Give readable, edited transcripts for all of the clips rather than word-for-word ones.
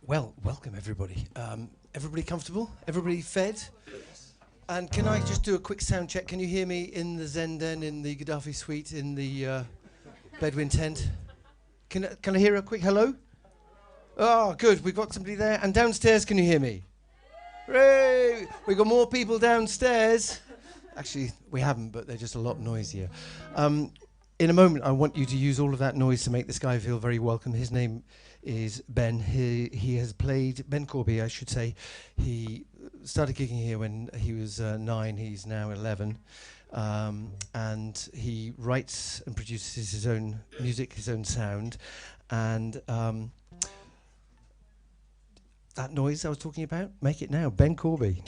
Well, welcome everybody. Everybody comfortable? Everybody fed? And can I just do a quick sound check? Can you hear me in the Zenden, in the Gaddafi suite, in the Bedouin tent? Can I hear a quick hello? Oh, good. We've got somebody there. And downstairs, can you hear me? Hooray! We've got more people downstairs. Actually, we haven't, but they're just a lot noisier. In a moment, I want you to use all of that noise to make this guy feel very welcome. His name is Ben. He has played, Ben Corby, I should say. He started gigging here when he was 9. He's now 11. And he writes and produces his own music, his own sound. And that noise I was talking about, make it now. Ben Corby.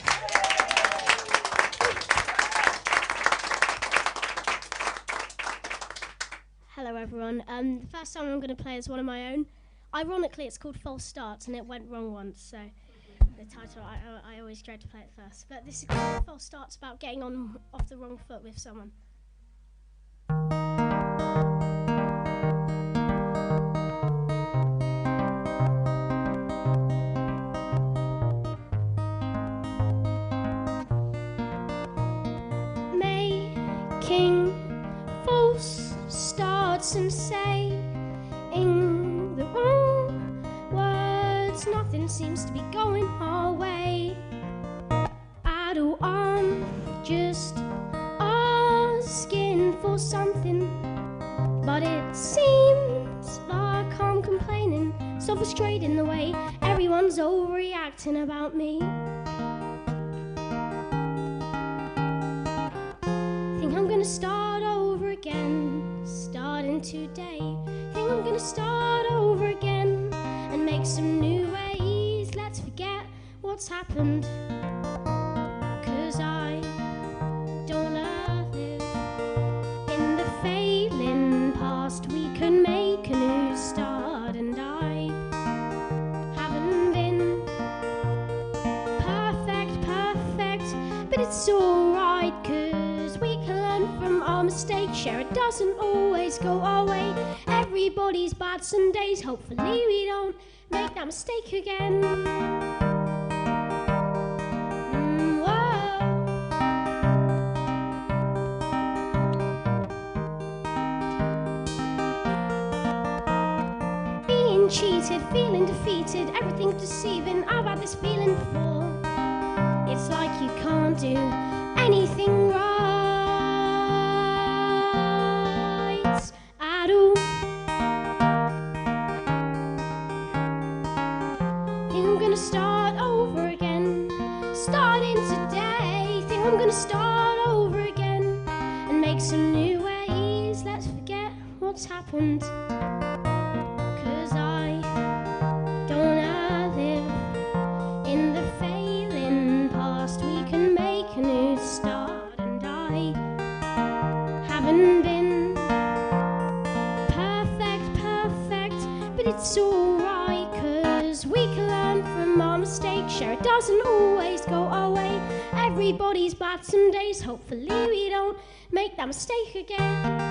Hello everyone. The first song I'm going to play is one of my own. Ironically, it's called False Starts, and it went wrong once, so the title, I always dread to play it first. But this is called False Starts, about getting on off the wrong foot with someone. Making false starts and saying the wrong words, nothing seems to be going our way. I do, I'm just asking for something, but it seems like I'm complaining, so frustrating the way everyone's overreacting about me. Think I'm gonna start over again, starting today. Think I'm gonna start over again and make some new ways. Let's forget what's happened, 'cause I don't live in the failing past. We can make a new start, and I haven't been perfect, but it's alright, 'cause we can learn from our mistakes. Share, it doesn't always go our way. Everybody's bad some days. Hopefully we don't make that mistake again. Whoa. Being cheated, feeling defeated, everything's deceiving. I've had this feeling before. It's like you can't do anything right at all. Think I'm gonna start over again, starting today. Think I'm gonna start over again and make some new ways. Let's forget what's happened, 'cause I don't live in the failing past. We can make a new start, and I haven't been perfect, but it's alright, 'cause we can learn from our mistakes. Sure, it doesn't always go our way. Everybody's bad some days. Hopefully we don't make that mistake again.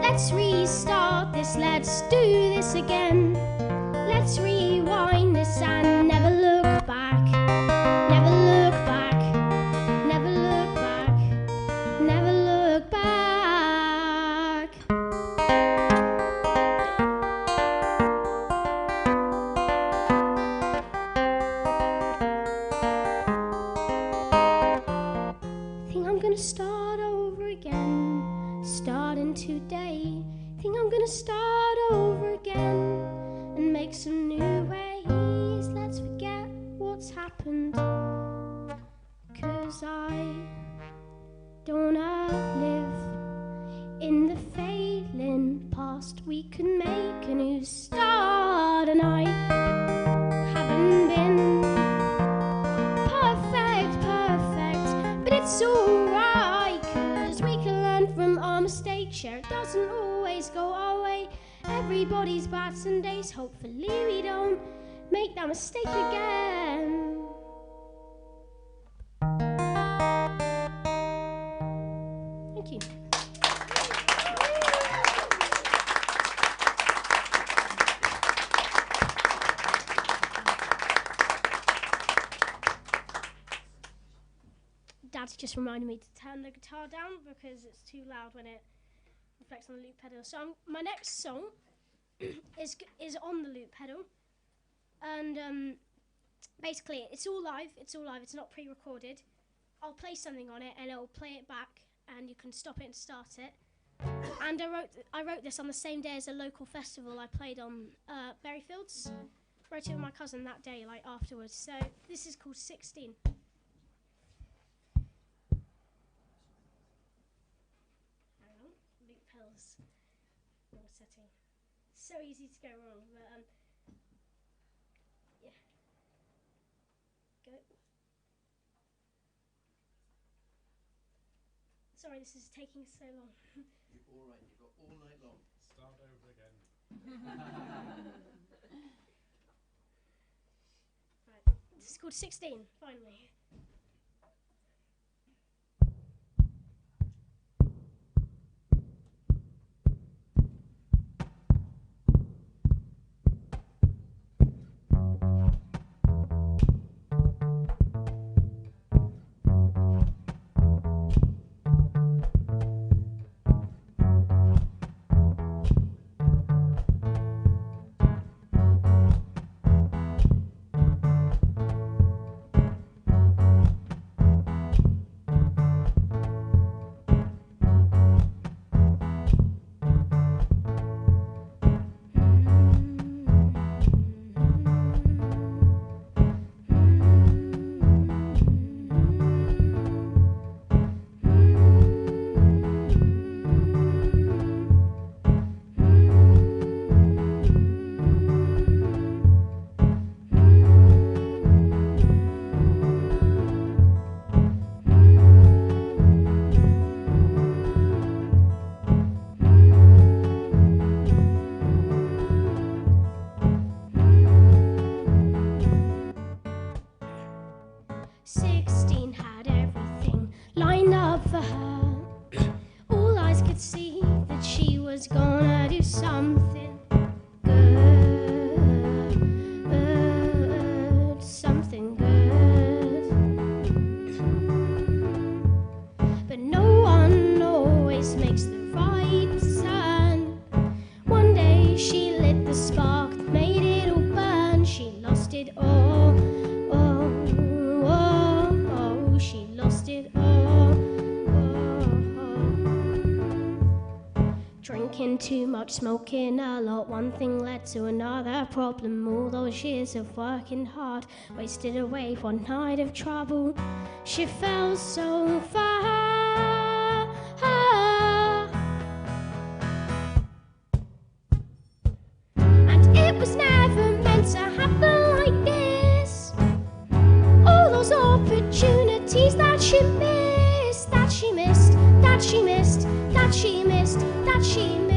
Let's restart this, let's do this again. Let's rewind this and never look back. Never look back, never look back, never look back. Think I'm gonna start over again, starting today. Think I'm gonna start over again and make some new ways. Let's forget what's happened, 'cause I don't live in the failing past. past. We could make a new start, and I haven't been perfect, but it's alright, 'cause we can learn from our mistakes. Yeah, it doesn't always go our way. Everybody's bad some days. Hopefully we don't make that mistake again. Thank you. Dad's just reminded me to turn the guitar down because it's too loud when it reflects on the loop pedal. So my next song is on the loop pedal, and basically it's all live. It's not pre-recorded. I'll play something on it and it'll play it back, and you can stop it and start it. And I wrote this on the same day as a local festival I played on, Berryfields. Wrote it with my cousin that day, like afterwards. So this is called 16. Hang on, loop pedals. Setting. So easy to go wrong, but yeah. Go. Sorry, this is taking so long. You're all right. You've got all night long. Start over again. Right. This is called 16, finally. Too much, smoking a lot, one thing led to another problem. All those years of working hard wasted away one night of trouble. She fell so far, and it was never meant to happen like this. All those opportunities that she missed, that she missed, that she missed, that she missed, that she missed.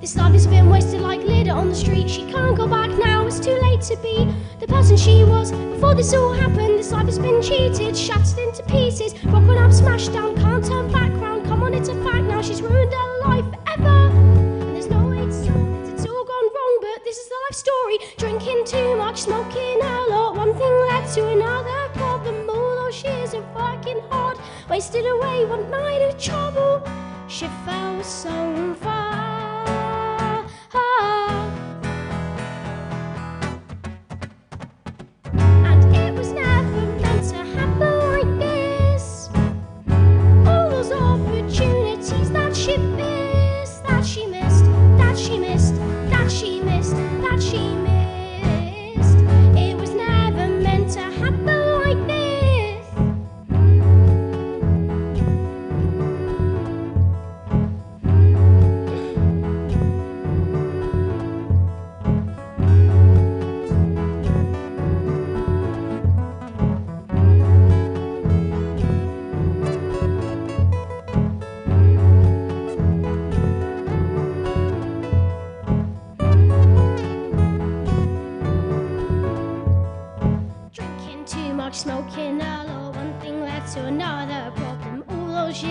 This life has been wasted like litter on the street. She can't go back now, it's too late to be the person she was before this all happened. This life has been cheated, shattered into pieces, broken up, smashed down, can't turn back round. Come on, it's a fact now, she's ruined her life forever. And there's no way to stop it, it's all gone wrong, but this is the life story. Drinking too much, smoking a lot, one thing led to another problem. All those years of working hard wasted away one night of trouble. She fell so far. And it was never meant to happen like this. All those opportunities that she missed, that she missed, that she missed, that she missed, that she missed. It was never meant to happen like this.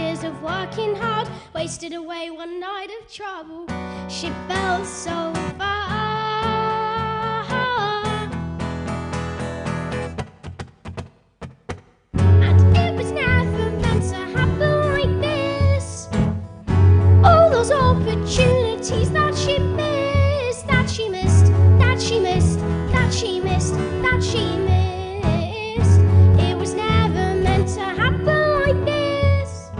years of working hard wasted away one night of trouble. She fell so far. And it was never meant to happen like this. All those opportunities that she missed, that she missed, that she missed, that she missed, that she missed. It was never meant to happen like this.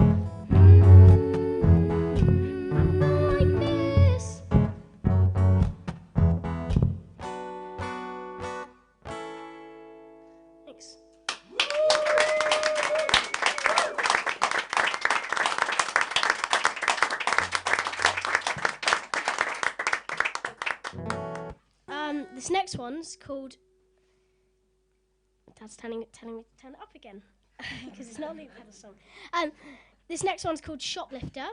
Happen like this. Thanks. This next one's called. Dad's telling me to turn it up again because it's not a Luke Pedal song. This next one's called Shoplifter,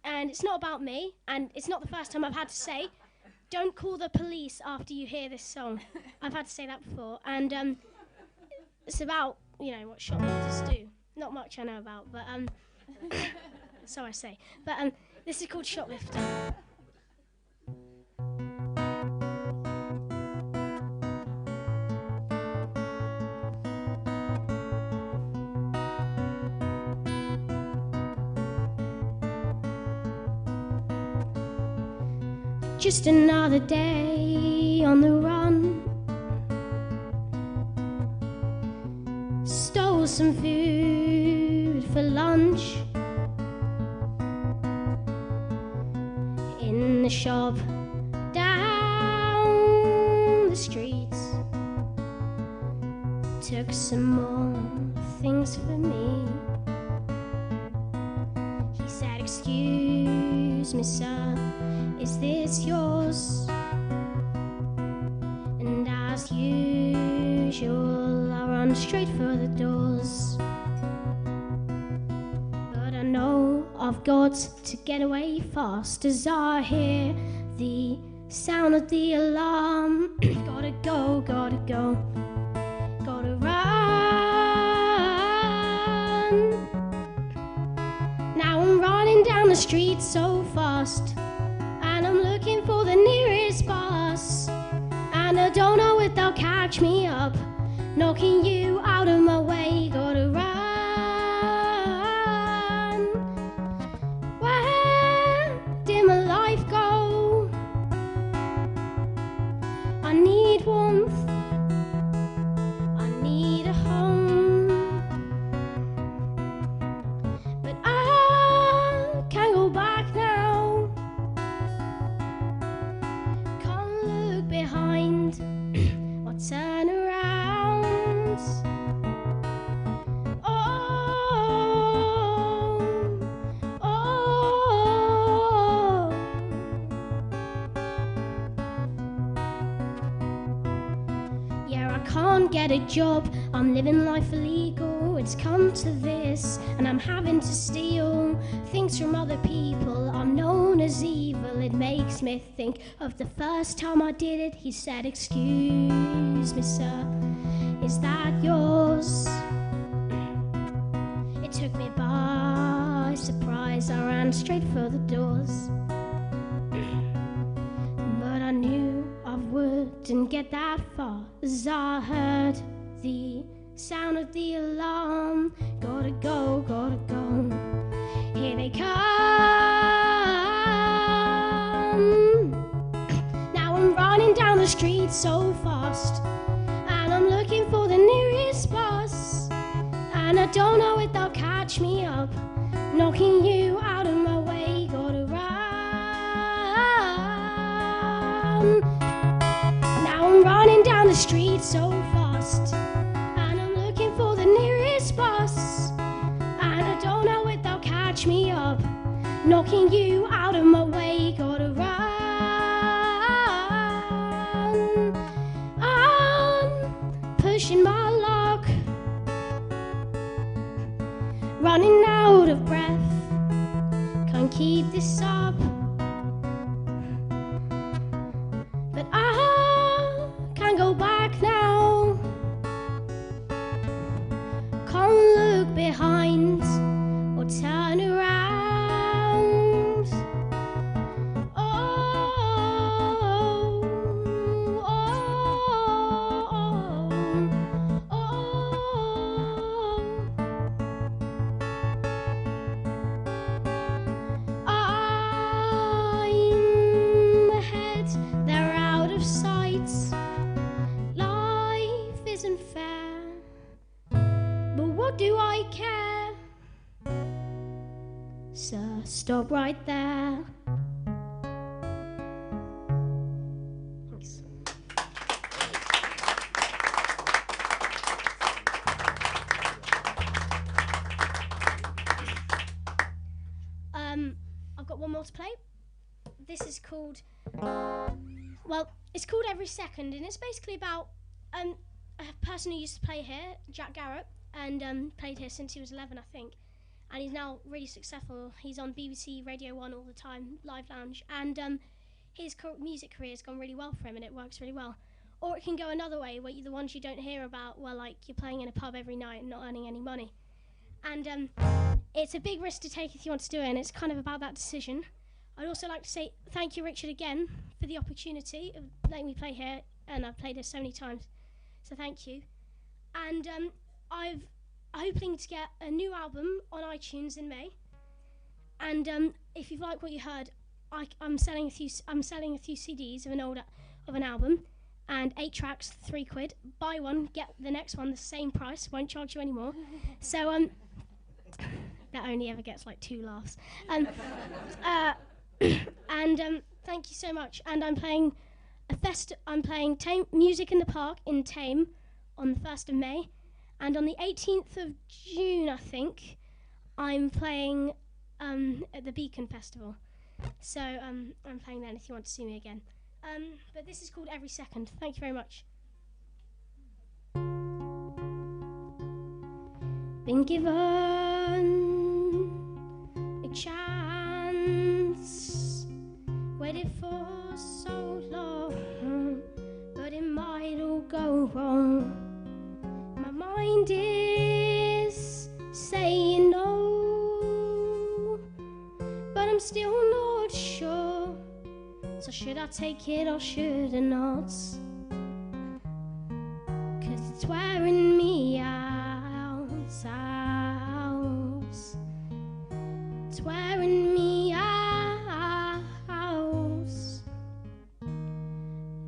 and it's not about me, and it's not the first time I've had to say, don't call the police after you hear this song. I've had to say that before, and it's about, you know, what shoplifters do. Not much I know about, but so I say. But this is called Shoplifter. Just another day on the run. Stole some food for lunch in the shop down the streets. Took some more things for me. He said, "Excuse me, sir, is this yours?" And as usual, I run straight for the doors. But I know I've got to get away fast as I hear the sound of the alarm. Gotta go, gotta go, gotta run. Now I'm running down the street so fast, and I'm looking for the nearest bus, and I don't know if they'll catch me up, knocking you out of my way. Gotta run. Where did my life go? I need warmth, I need a home, but I can't go back now. Behind or turn around. Oh, oh. Yeah, I can't get a job, I'm living life illegal. It's come to this, and I'm having to steal things from other people. I'm known as evil. It makes me think of the first time I did it. He said, "Excuse me, sir, is that yours?" It took me by surprise. I ran straight for the doors, but I knew I wouldn't get that far as I heard the sound of the alarm. Gotta go, gotta go. Here they come. Now I'm running down the street so fast, and I'm looking for the nearest bus, and I don't know if they'll catch me up, knocking you out of my way. Gotta run. Now I'm running down the street so fast, and I'm looking for the nearest bus, and I don't know if they'll catch me up, knocking you out of my way. Gotta run. I'm pushing my luck, running out of breath, can't keep this up, but I can't go back now. Can't look behind or turn around. Sir, stop right there. Thanks. I've got one more to play. This is called, well, it's called Every Second, and it's basically about a person who used to play here, Jack Garrett, and played here since he was 11, I think. And he's now really successful. He's on BBC Radio 1 all the time, Live Lounge, and his music career has gone really well for him, and it works really well. Or it can go another way, where the ones you don't hear about, where like you're playing in a pub every night and not earning any money. And it's a big risk to take if you want to do it, and it's kind of about that decision. I'd also like to say thank you, Richard, again for the opportunity of letting me play here, and I've played here so many times, so thank you. And I'm hoping to get a new album on iTunes in May, and if you like what you heard, I'm selling a few CDs of an album, and 8 tracks, £3. Buy one, get the next one the same price, won't charge you anymore. So that only ever gets like 2 laughs. And thank you so much. And I'm playing Music in the Park in Tame on the 1st of May, and on the 18th of June, I think, I'm playing at the Beacon Festival. So I'm playing then if you want to see me again. But this is called Every Second. Thank you very much. Been given a chance, waited for so long, but it might all go wrong. My mind is saying no, but I'm still not sure. So should I take it or should I not? 'Cause it's wearing me out. It's wearing me out.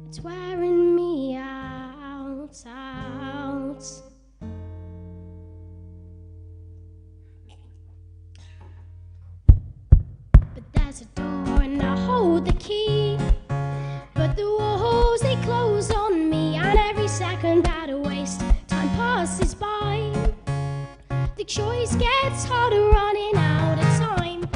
It's wearing me out. But there's a door and I hold the key, but the walls they close on me, and every second that I waste, time passes by. The choice gets harder, running out of time.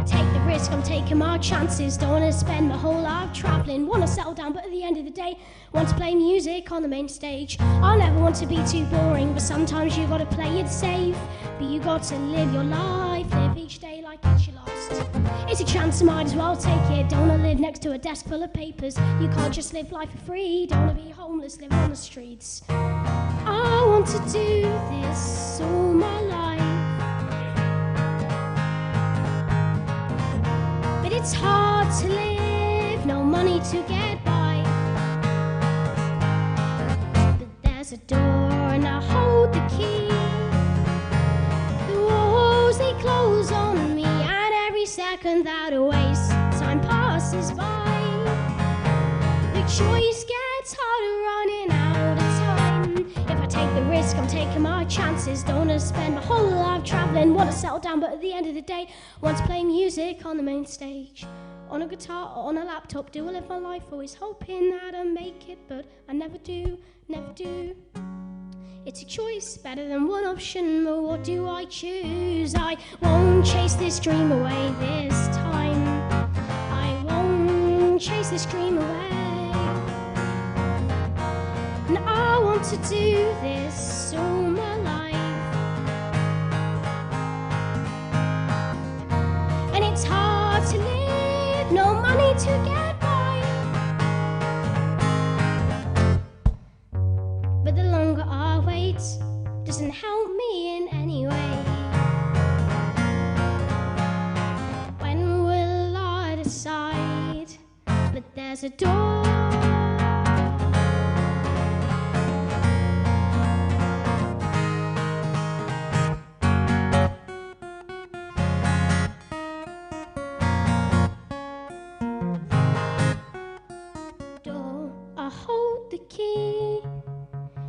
Take the risk, I'm taking my chances. Don't wanna spend my whole life traveling. Wanna settle down, but at the end of the day, want to play music on the main stage. I never want to be too boring, but sometimes you gotta play it safe. But you got to live your life, live each day like it's your last. It's a chance, I might as well take it. Don't wanna live next to a desk full of papers. You can't just live life for free. Don't wanna be homeless, live on the streets. I want to do this all my life, but it's hard to live, no money to get by. But there's a door and I hold the key. The walls they close on me, and every second that I waste, time passes by. The choice gets harder, running out of time. If I take the risk, I'm taking my chances. Don't wanna spend my whole life traveling. Wanna settle down, but at the end of the day, want to play music on the main stage, on a guitar or on a laptop. Do I live my life always hoping that I make it, but I never do, never do. It's a choice, better than one option, but what do I choose? I won't chase this dream away this time. I won't chase this dream away. And I want to do this all my life, and it's hard to live, no money to get by. But the longer I wait, doesn't help me in any way. When will I decide? But there's a door.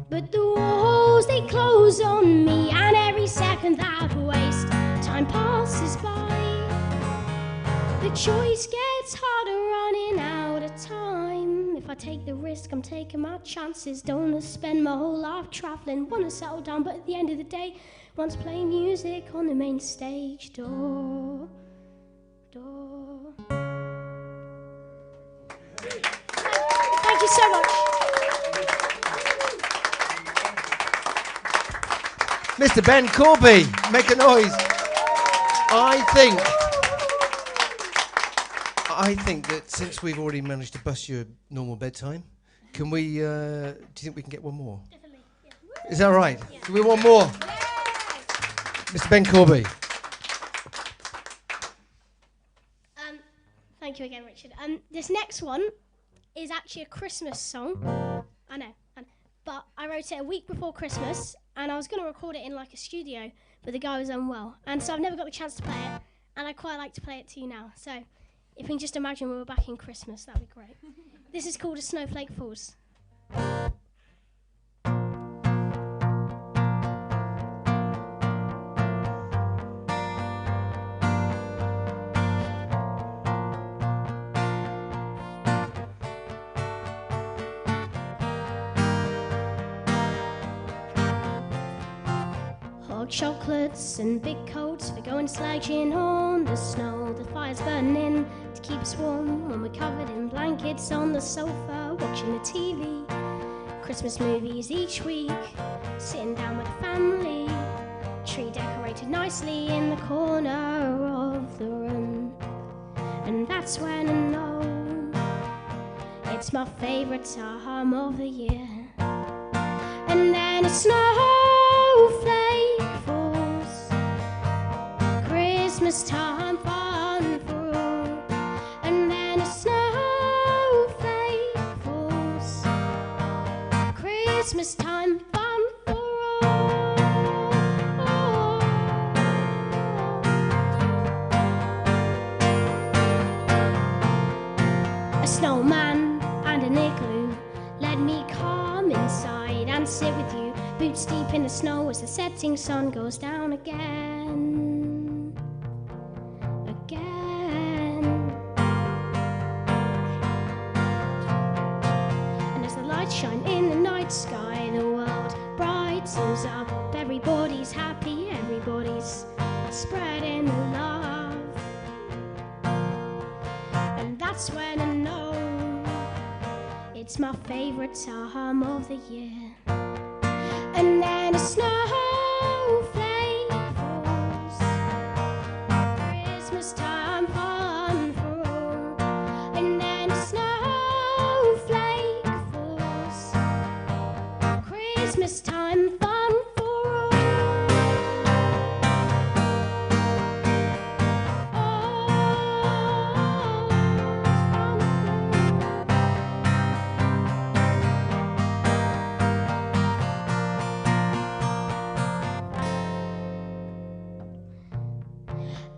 But the walls they close on me, and every second that I waste, time passes by. The choice gets harder running out of time. If I take the risk, I'm taking my chances. Don't wanna spend my whole life travelling. Wanna settle down, but at the end of the day, want to play music on the main stage door. Thank you so much. Mr. Ben Corby, make a noise. I think that since we've already managed to bust your normal bedtime, can we, do you think we can get one more? Definitely, yeah. Is that right? Yeah. Do we want more? Mr. Ben Corby. Thank you again, Richard. This next one is actually a Christmas song. I know, but I wrote it a week before Christmas, and I was going to record it in like a studio, but the guy was unwell, and so I've never got the chance to play it, and I quite like to play it to you now. So if we can just imagine we were back in Christmas, that'd be great. This is called A Snowflake Falls. Hot chocolates and big coats for going sledging on the snow. The fire's burning to keep us warm when we're covered in blankets on the sofa, watching the TV. Christmas movies each week, sitting down with the family. Tree decorated nicely in the corner of the room. And that's when I know it's my favourite time of the year. And then a snowflake falls, Christmas time fun for all. And then a snowflake falls, Christmas time fun for all. A snowman and an igloo, let me come inside and sit with you, boots deep in the snow as the setting sun goes down again. And as the lights shine in the night sky, the world brightens up. Everybody's happy, everybody's spreading the love. And that's when I know it's my favourite time of the year. And then a snowflake falls, Christmas time fun for all. And then a snowflake falls, Christmas time fun for all.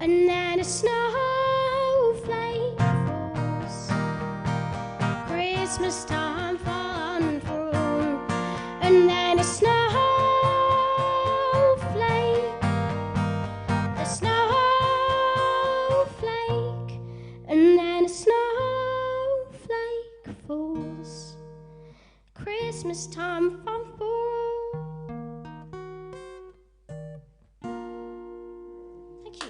And then a snowflake falls, Christmas time fun for all. And then a snowflake, and then a snowflake falls, Christmas time fun for all. Thank you.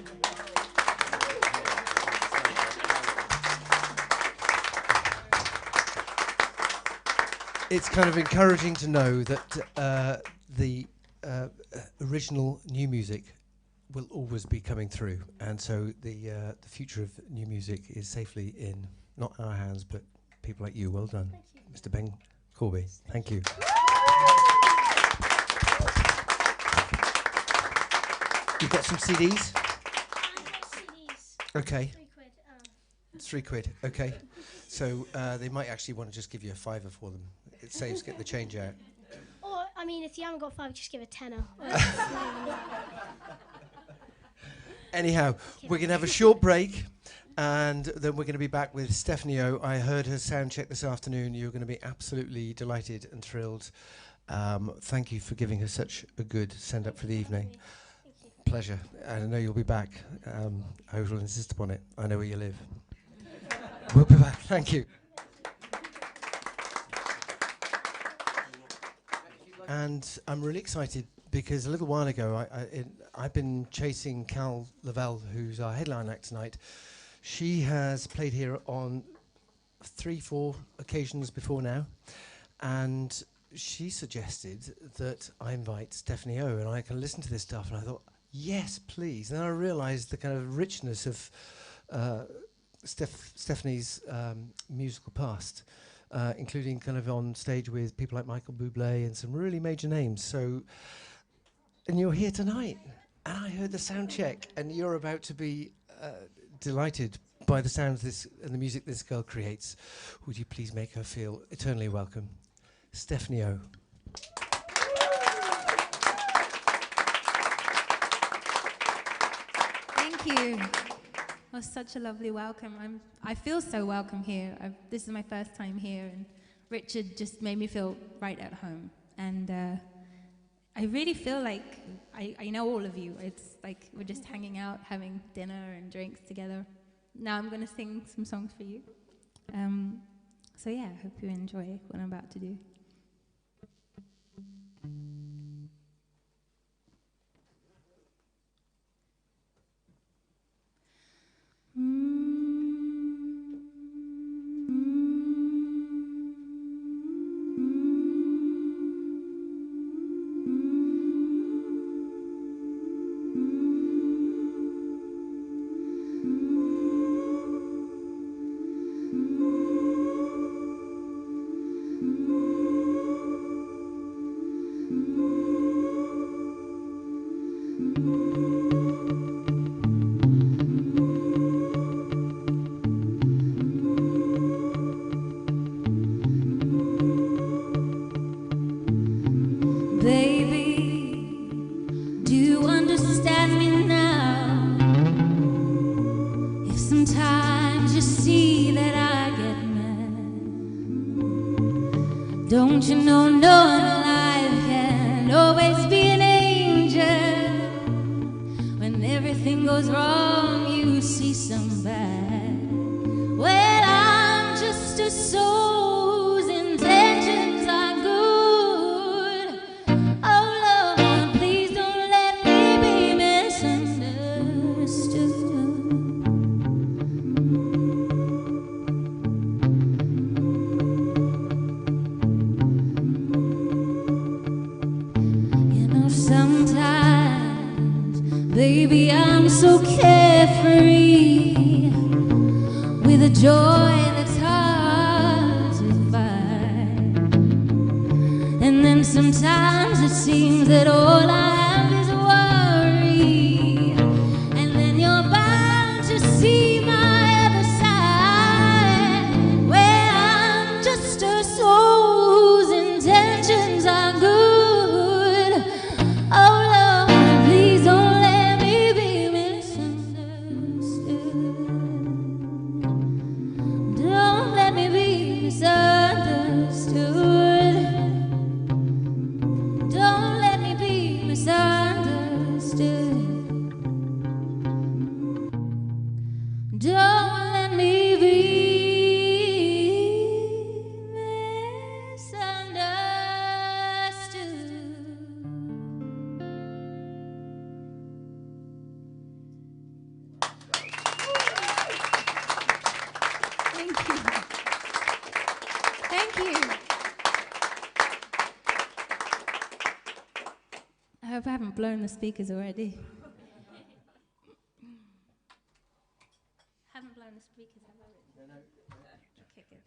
It's kind of encouraging to know that the original new music will always be coming through, and so the future of new music is safely in not our hands, but people like you. Well done, Mr. Ben Corby. Thank you. You've got some CDs? Okay. £3. Okay. So they might actually want to just give you a £5 for them. It saves get the change out. Or, I mean, if you haven't got £5, just give a £10. Anyhow, we're going to have a short break, and then we're going to be back with Stephanie O. I heard her sound check this afternoon. You're going to be absolutely delighted and thrilled. Thank you for giving her such a good send-up for the evening. Pleasure. I know you'll be back. I will insist upon it. I know where you live. We'll be back. Thank you. And I'm really excited because a little while ago, I've been chasing Kal Lavelle, who's our headline act tonight. She has played here on 3-4 occasions before now, and she suggested that I invite Stephanie O, and I can listen to this stuff, and I thought, yes, please. And then I realised the kind of richness of Stephanie's musical past, including kind of on stage with people like Michael Bublé and some really major names. So, and you're here tonight, and I heard the sound check, and you're about to be delighted by the sounds this and the music this girl creates. Would you please make her feel eternally welcome? Stephanie O. Thank you. That was such a lovely welcome. I feel so welcome here. This is my first time here, and Richard just made me feel right at home. And I really feel like I know all of you. It's like we're just hanging out, having dinner and drinks together. Now I'm going to sing some songs for you. So yeah, I hope you enjoy what I'm about to do. Don't you know no one alive can always be an angel? When everything goes wrong, you see some bad. Well, I'm just a soul whose intentions are good. Oh Lord, please don't let me be misunderstood. Sometimes, baby, I'm so carefree with a joy that's hard to find. And then sometimes it seems that all I have is worry. And then you're bound to see my other side, where I'm just a soul whose intentions are good. I hope I haven't blown the speakers already. Haven't blown the speakers, have I? No. Okay, good.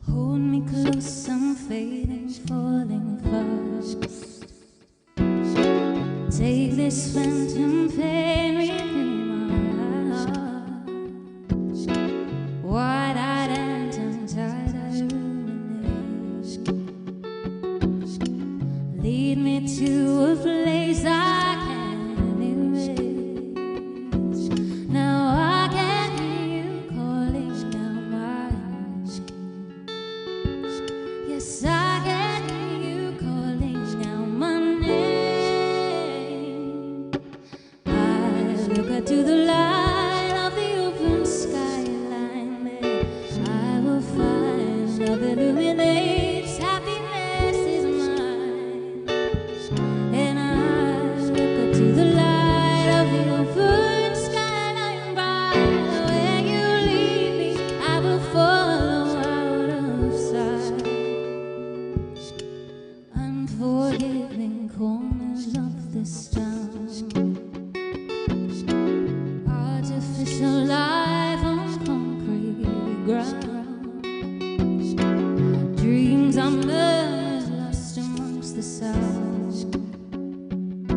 Hold me close, I'm fading, falling fast. Take this phantom pain within my heart. Wide-eyed and tongue-tied, I ruminate. Lead me to a place I can't erase. Now I can hear you calling out my name. Yes, I can hear you calling out my name. I look out to the light of the open skyline there. I will find love illuminates, happiness is mine. And I look up to the light of the open skyline bright. Where you lead me, I will follow out of sight. Unforgiving corners of this town. Artificial life on concrete ground. Dreams are merged, lost amongst the sound. I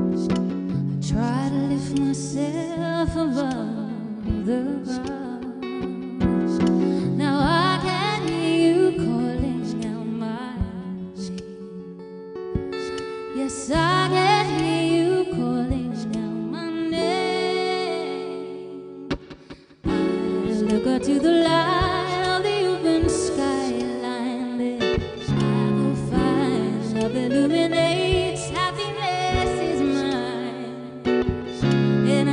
try to lift myself above the ground. Now I can hear you calling out my name. Yes, I can hear you calling out my name. I look out to the light of the open skyline there. I will find love illuminates, happiness is mine. And I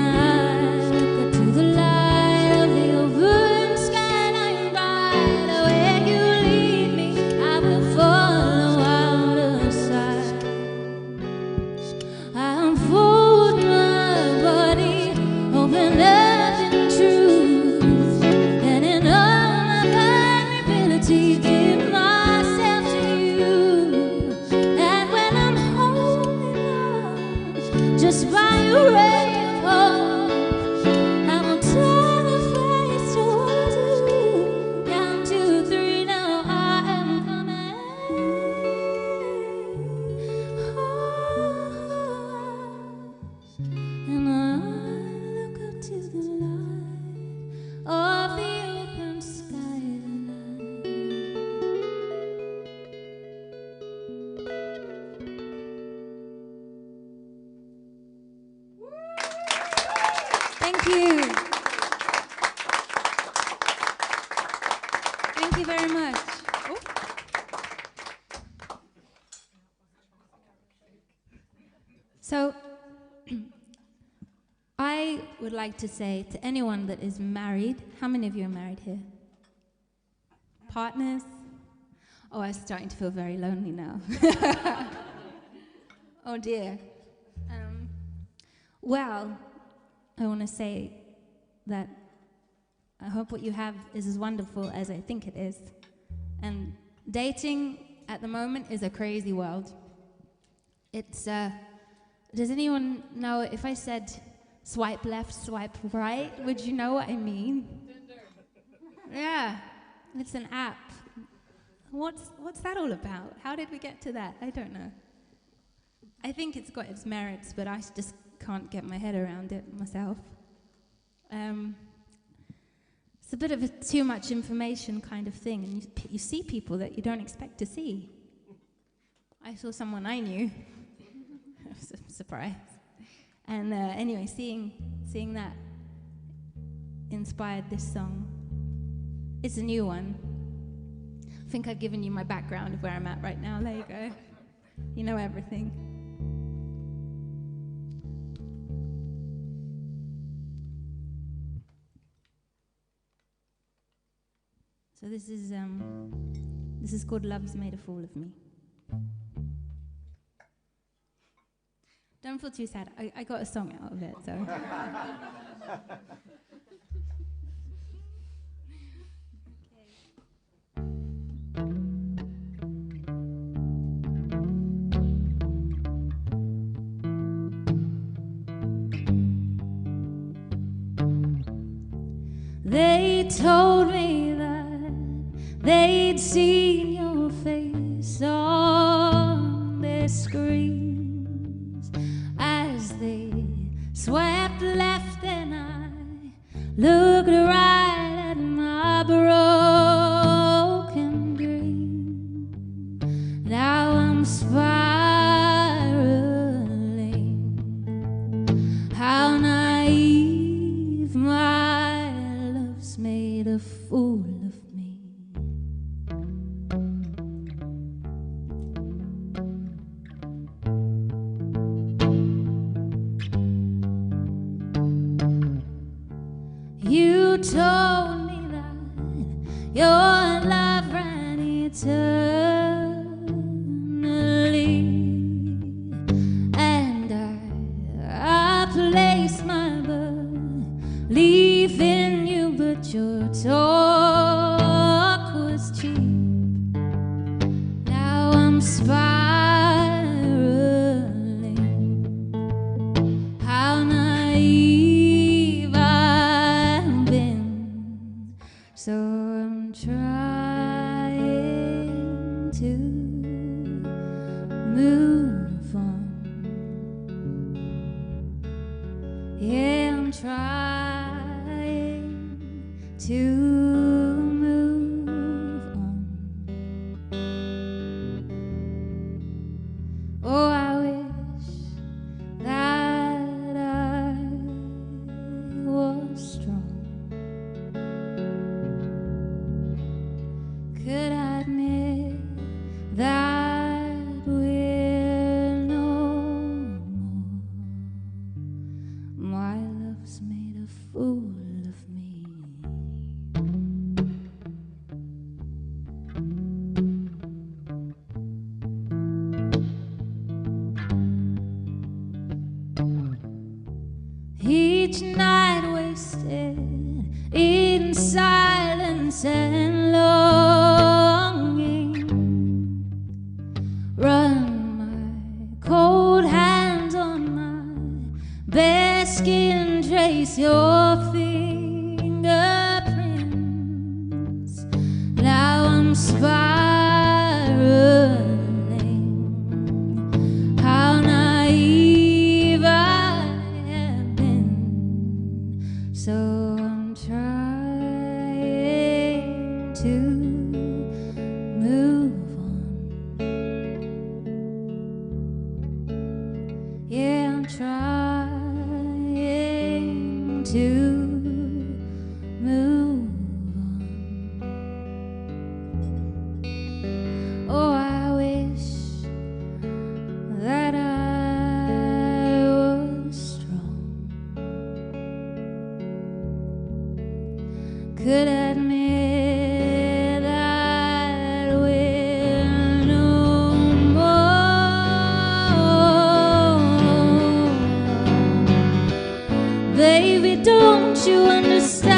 look up to the light of the open skyline bright. Where you lead me, I will follow out of sight. I unfold my body, open up in truth, and in all my vulnerability, give myself to you. And when I'm holding on, just by your ray of hope, I will turn and face towards you. Count 2, 3, now I am coming. And I look up to the light of the open skyline. Thank you. Thank you very much. Oh. So, I would like to say to anyone that is married, how many of you are married here? Partners? Oh, I'm starting to feel very lonely now. Oh dear. Well, I want to say that I hope what you have is as wonderful as I think it is. And dating at the moment is a crazy world. It's, does anyone know if I said swipe left, swipe right, would you know what I mean? Tinder. Yeah, it's an app. What's that all about? How did we get to that? I don't know. I think it's got its merits, but I just can't get my head around it myself. It's a bit of a too much information kind of thing, and you see people that you don't expect to see. I saw someone I knew. I was surprised. And anyway, seeing that inspired this song. It's a new one. I think I've given you my background of where I'm at right now. There you go. You know everything. So this is called Love's Made a Fool of Me. Don't feel too sad. I got a song out of it, so. They told me that they'd seen your face on their screens as they swept left, and I looked right at my broken dream. Now I'm spiraling. How naive, my love's made a fool of me. You told me that your love ran eternally, and I placed my belief in you, but your talk was cheap. Now I'm spiraling. How naive I've been. So I'm trying to move on. Yeah, I'm trying to move on. Oh, I wish that I was strong. Could I admit that we're no more? My love's made a fool of me. Each night wasted in silence and longing, run my cold hands on my bare skin, trace your fingerprints. Now I'm spiraling. How naive I have been. So I'm trying to move on. Yeah, I'm trying to move on. Oh, I wish that I was strong. Could admit that we're no more. Baby, don't you understand?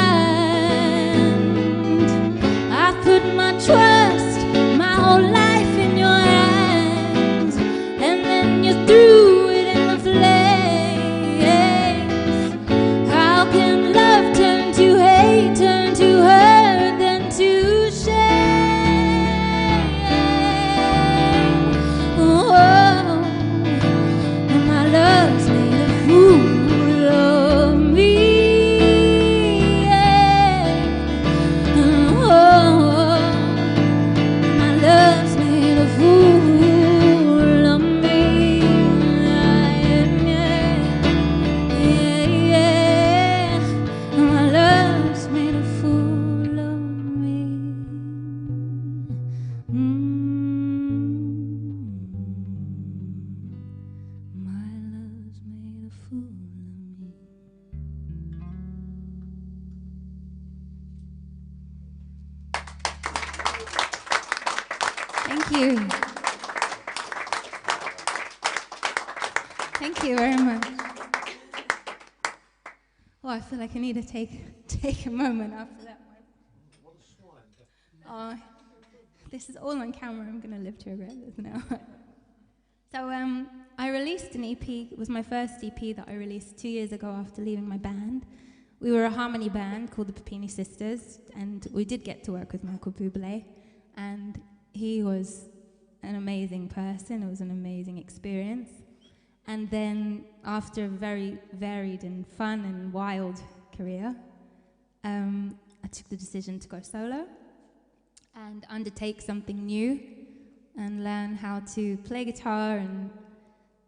I put my trust, my whole life in your hands, and then you threw it in the flames. How can love turn to hate, turn to hurt, then to shame? Oh, my love's made a fool of me. Oh, my love's made a fool of me. Yeah. My love's made a fool of me. My love's made a fool of me. Thank you. Thank you very much. Oh, I feel like I need to take a moment after that one. Oh, this is all on camera. I'm going to live to regret this now. So I released an EP. It was my first EP that I released 2 years ago after leaving my band, we were a harmony band called the Papini Sisters, and we did get to work with Michael Bublé, and he was an amazing person. It was an amazing experience. And then after a very varied and fun and wild career, I took the decision to go solo and undertake something new and learn how to play guitar and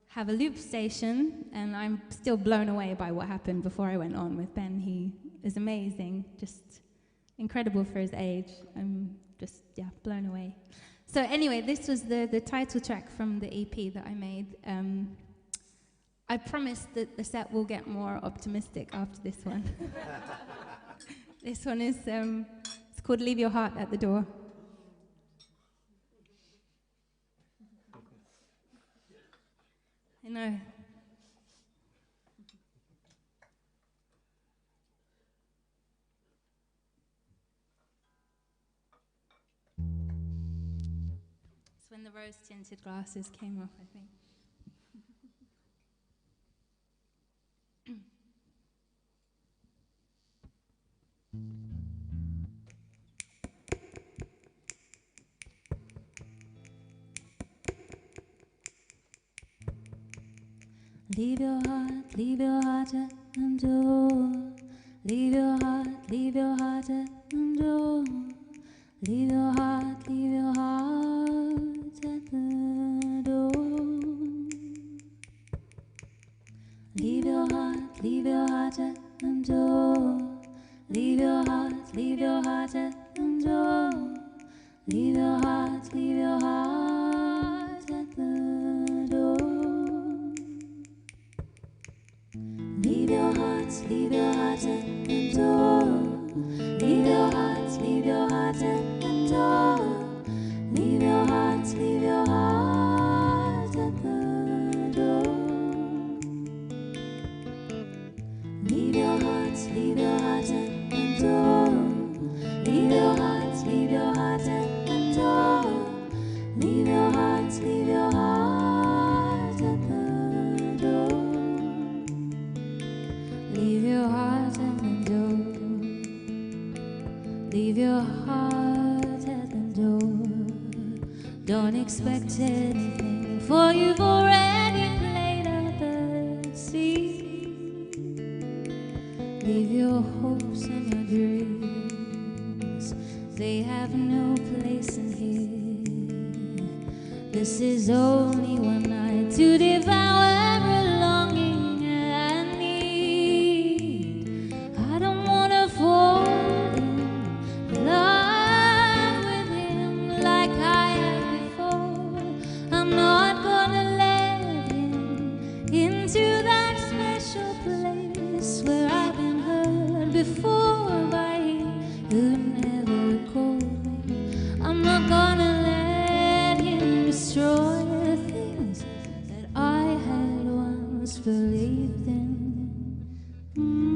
have a loop station. And I'm still blown away by what happened before I went on with Ben. He is amazing, just incredible for his age. I'm just, blown away. So anyway, this was the title track from the EP that I made. I promise that the set will get more optimistic after this one. This one is, it's called Leave Your Heart at the Door. I know. It's when the rose-tinted glasses came off, I think. Leave your heart at the door. Leave your heart at the door. Leave your heart at the door. Leave your heart at the door. Leave your heart at the door. Leave your heart at the door. Leave your heart at the door. Leave your heart at the door. Leave your heart at the door. Leave your heart at the door. Leave your heart at the door. Leave your heart at the door. Leave your heart at the door. Leave your heart at the door. Don't expect anything, for you've already played out the scene. Leave your hopes and your dreams, they have no place in here. This is only one night to devour every longing and need. I don't wanna fall in love with him like I have before. I'm not gonna let him into that special place where I've been hurt before by him who never called me. I'm not gonna let him destroy the things that I had once believed in.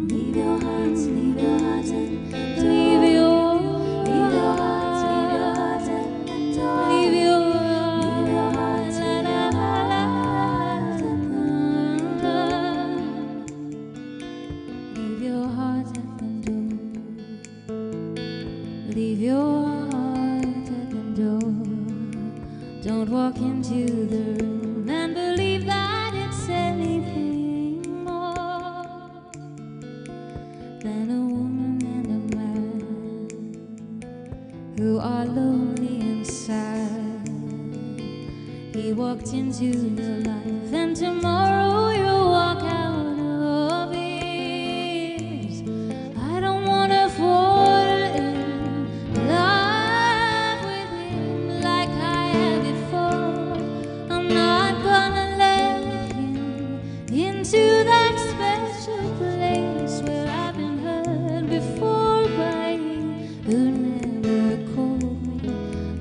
Leave your heart and leave your heart and leave your heart and leave your heart leave your heart at the door. Leave your heart at the door. Don't walk into the room and believe that it's anything more than a woman and a man who are lonely and sad. He walked into your life and tomorrow you'll walk out of his. I don't wanna fall in love with him like I have before. I'm not gonna let him into that special place where I've been hurt before by him who never called me.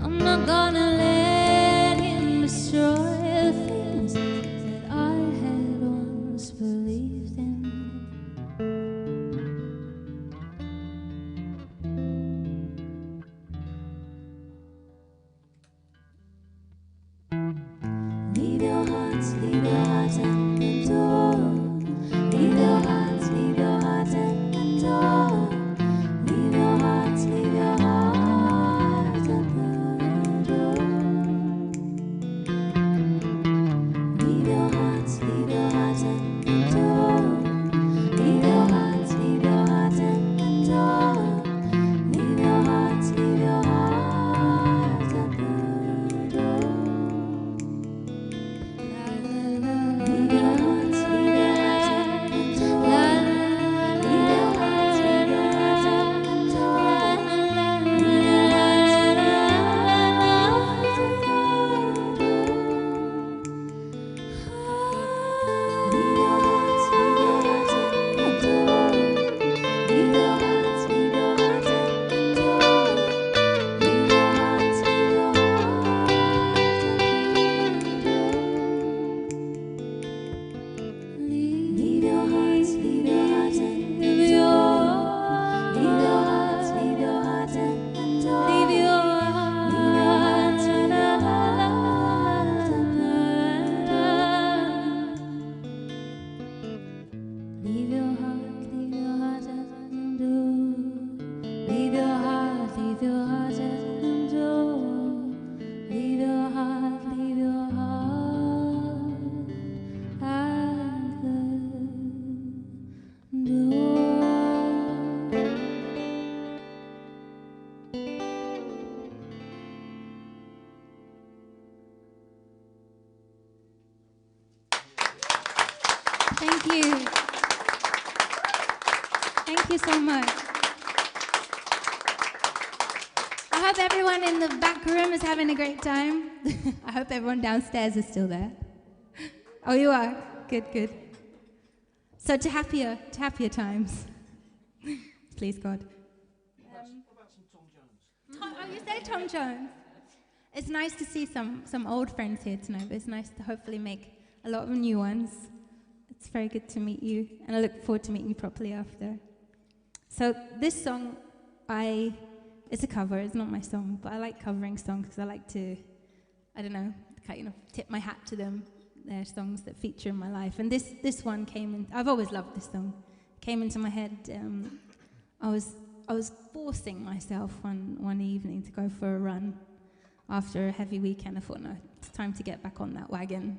I'm not gonna let him destroy the things that I Thank you. Thank you so much. I hope everyone in the back room is having a great time. I hope everyone downstairs is still there. Oh, you are? Good, good. So to happier times. Please, God. What about some Tom Jones? Oh, you said Tom Jones. It's nice to see some old friends here tonight, but it's nice to hopefully make a lot of new ones. It's very good to meet you, and I look forward to meeting you properly after. So this song, it's a cover, it's not my song, but I like covering songs because I like to, I don't know, tip my hat to them. They're songs that feature in my life. And this one came in, I've always loved this song, came into my head. I was forcing myself one evening to go for a run after a heavy weekend. I thought, no, it's time to get back on that wagon.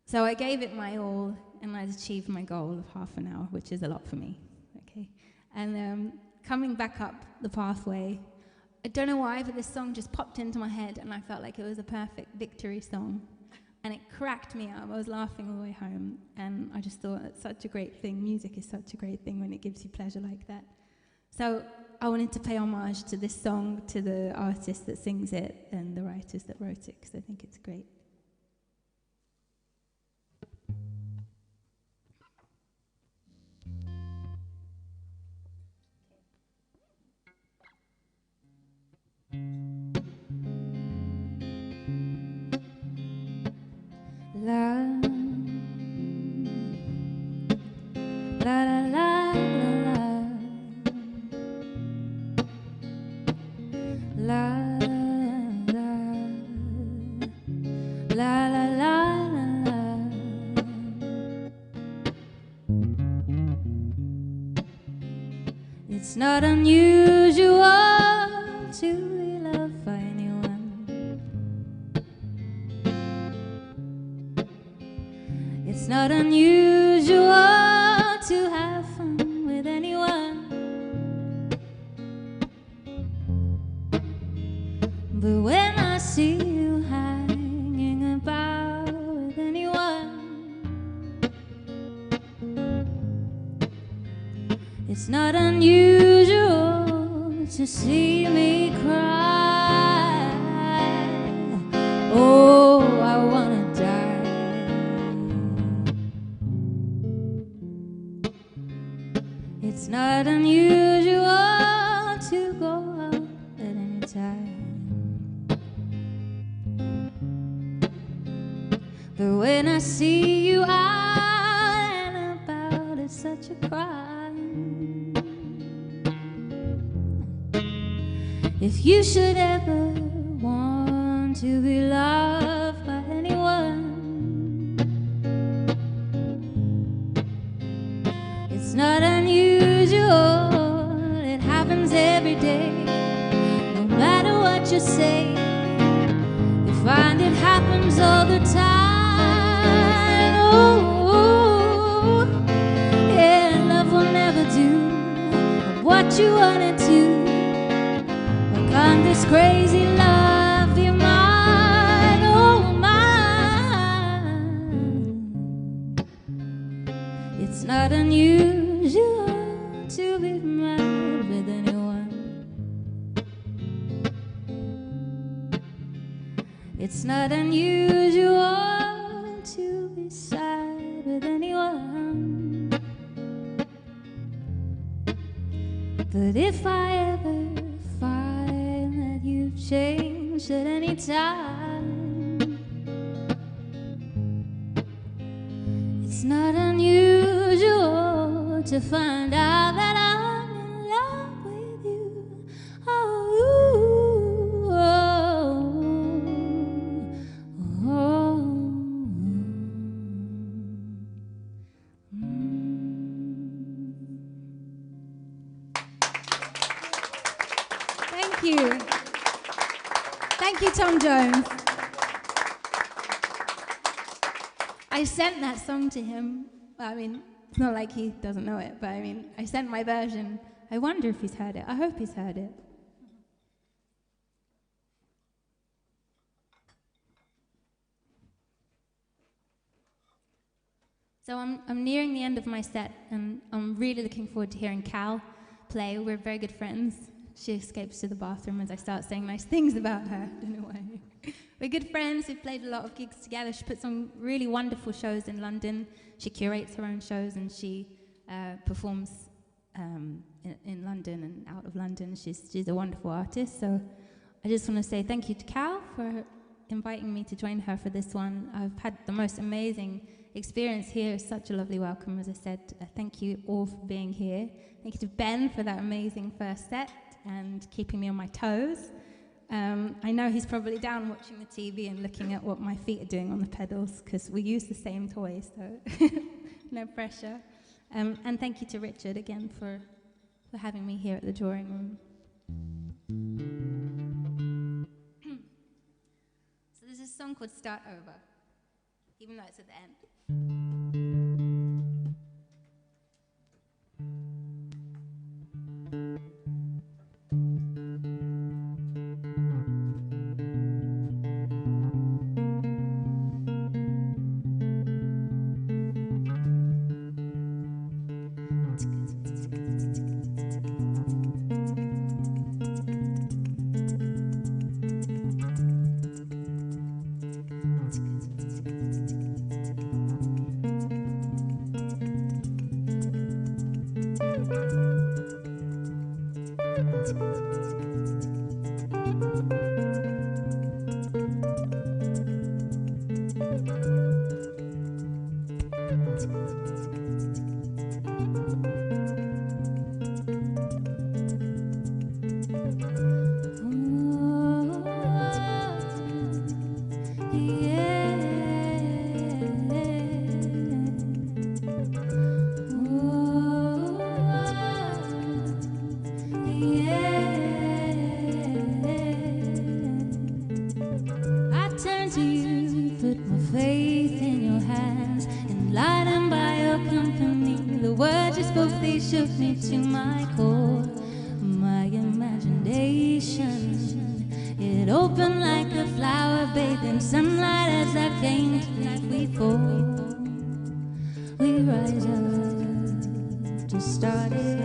So I gave it my all, and I achieved my goal of half an hour, which is a lot for me. Okay, and coming back up the pathway, I don't know why, but this song just popped into my head, and I felt like it was a perfect victory song, and it cracked me up. I was laughing all the way home, and I just thought it's such a great thing. Music is such a great thing when it gives you pleasure like that. So I wanted to pay homage to this song, to the artist that sings it, and the writers that wrote it, because I think it's great. La la la la la la la la la la. It's not unusual to be loved by anyone. It's not unusual to have fun with anyone. But when I see you hanging about with anyone, it's not unusual to see me cry. Oh, I wanna die. It's not unusual to go out at any time. But when I see you out and about, it's such a crime. If you should ever want to be loved by anyone, it's not unusual, it happens every day. No matter what you say, you find it happens all the time. Oh, yeah, love will never do what you want it to. Can't this crazy love be mine, oh mine? It's not unusual to be mad with anyone. It's not unusual to be sad with anyone. But if I ever find that you've changed at any time, it's not unusual to find out that I'm in love with you. Oh, oh, oh, Thank you. Thank you, Tom Jones. I sent that song to him. I mean, It's not like he doesn't know it, but I mean, I sent my version. I wonder if he's heard it. I hope he's heard it. So I'm nearing the end of my set, and I'm really looking forward to hearing Kal play. We're very good friends. She escapes to the bathroom as I start saying nice things about her. I don't know why. We're good friends. We've played a lot of gigs together. She puts on really wonderful shows in London. She curates her own shows, and she performs in London and out of London. She's a wonderful artist. So I just want to say thank you to Kal for inviting me to join her for this one. I've had the most amazing experience here. Such a lovely welcome, as I said. Thank you all for being here. Thank you to Ben for that amazing first set and keeping me on my toes. I know he's probably down watching the TV and looking at what my feet are doing on the pedals, because we use the same toys, so no pressure. And thank you to Richard again for having me here at the Drawing Room. So there's a song called Start Over, even though it's at the end. Shook me to my core. My imagination, it opened like a flower bathed in sunlight as I came to life. We fall, we rise up to start it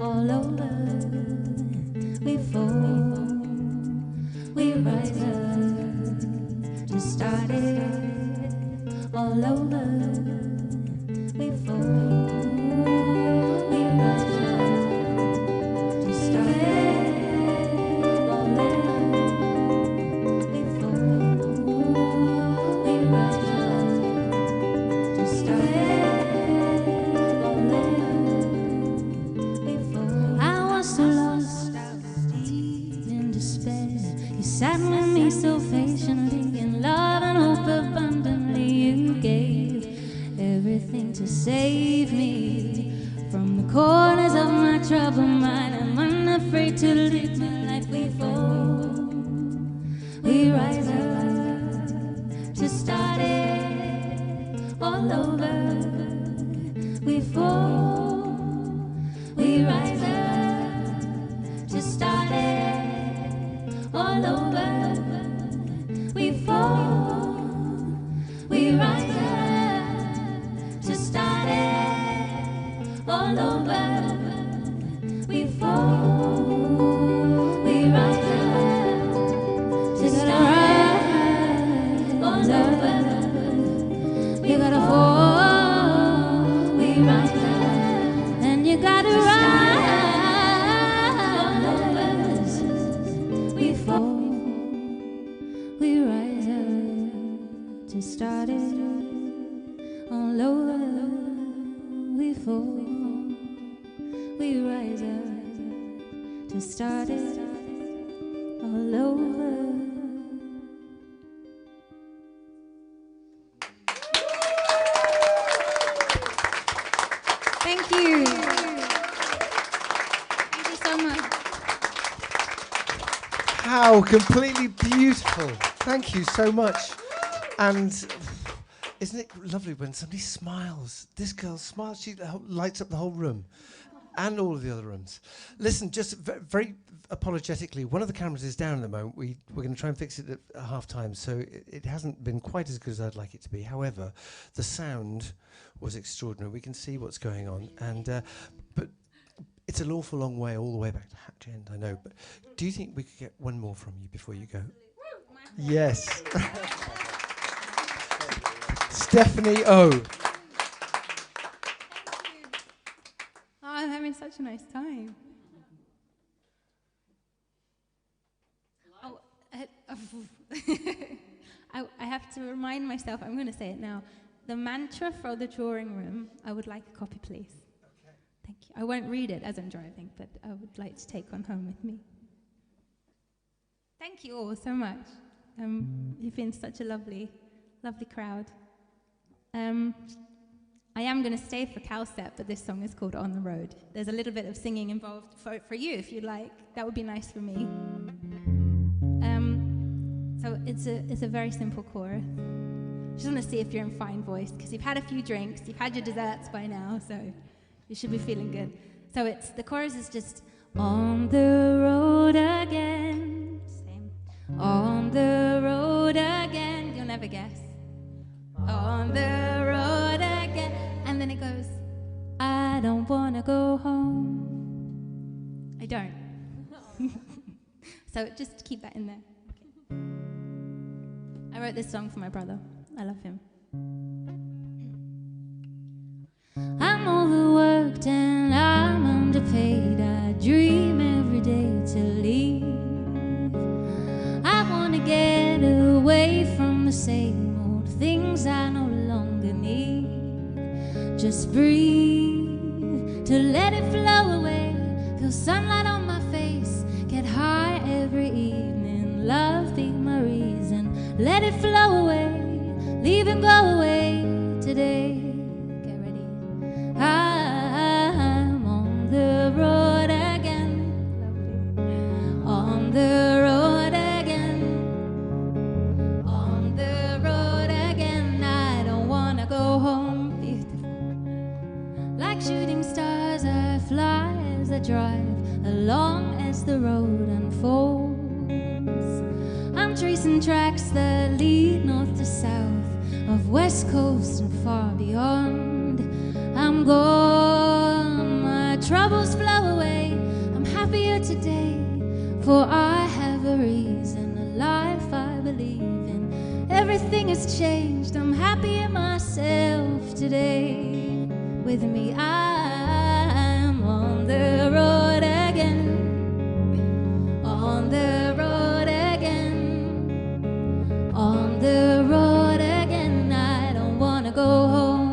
all over. We fall, we rise up to start it all over. We fall. Sat with me so patiently, in love and hope abundantly. You gave everything to save me from the corners of my troubled mind. I'm unafraid to live my life. We fall, we rise up to start it all over. We fall, we rise up to start it all over. We fall, we rise up to start it all over. We fall, we rise up to start it all over. You gotta fall, we rise up, and you gotta rise all over. We fall, we rise up to start it all over. We fall, we rise up to start it all over. Thank you. Thank you so much. How completely beautiful. Thank you so much. And Isn't it lovely when somebody smiles? This girl smiles. She lights up the whole room and all of the other rooms. Listen, just very apologetically, one of the cameras is down at the moment. We're going to try and fix it at half time, so it hasn't been quite as good as I'd like it to be. However, the sound was extraordinary. We can see what's going on. And but it's an awful long way, all the way back to Hatch End, I know. But do you think we could get one more from you before you go? Yes. Stephanie O. Oh, I'm having such a nice time. Oh, I have to remind myself, I'm going to say it now. The mantra for the drawing room, I would like a copy, please. Okay. Thank you. I won't read it as I'm driving, but I would like to take one home with me. Thank you all so much. You've been such a lovely, lovely crowd. I am going to stay for Cal's set, but this song is called On the Road. There's a little bit of singing involved for you, if you'd like. That would be nice for me. So it's a very simple chorus. Just want to see if you're in fine voice, because you've had a few drinks, you've had your desserts by now, so you should be feeling good. So the chorus is just, on the road again. Same. On the road again. You'll never guess. On the road again. And then it goes, I don't want to go home. I don't. So just keep that in there. Okay. I wrote this song for my brother. I love him. I'm overworked and I'm underpaid. I dream every day to leave. I want to get away from the same old things I no longer need. Just breathe to let it flow away. Feel sunlight on my face. Get high every evening. Love be my reason. Let it flow away. Leave and go away today. Get ready. I'm on the road again. Lovely. On the road again. On the road again. I don't want to go home. Beautiful. Like shooting stars I fly as I drive along as the road unfolds. I'm tracing tracks that lead north to south, of west coast and far beyond. I'm gone, my troubles flow away. I'm happier today, for I have a reason, a life I believe in. Everything has changed, I'm happy in myself today. With me I'm on the road again. On the road again. On the road again. I don't wanna go home.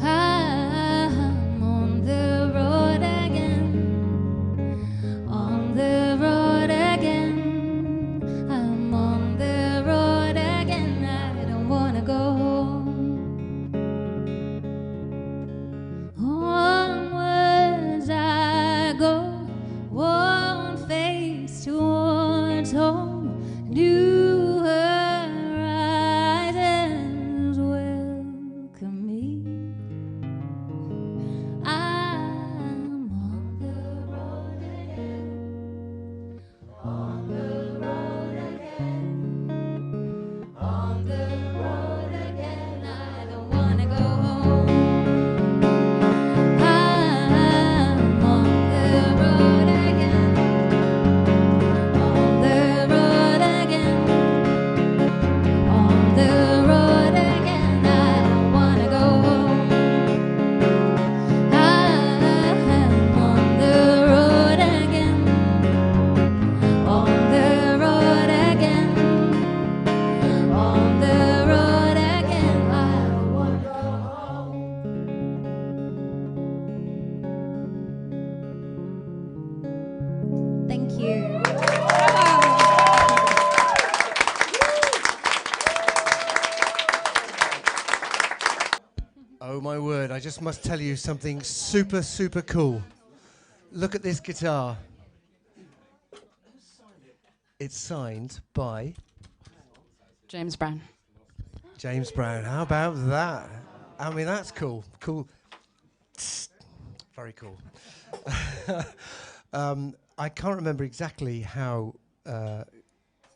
I'm on the road again. On the road again. I'm on the road again. I don't wanna go home. Onwards I go, one face towards home. New horizons welcome me. I'm on the road again. On the road again. On the road again. I don't wanna go home. I'm on the road again. On the road again. On the road again. I don't wanna go home. I'm on the road again. On the road again. On the road again. I don't wanna go home. Thank you. Oh my word, I just must tell you something super, super cool. Look at this guitar. It's signed by... James Brown. James Brown. How about that? I mean, that's cool. Cool. Very cool. I can't remember exactly how I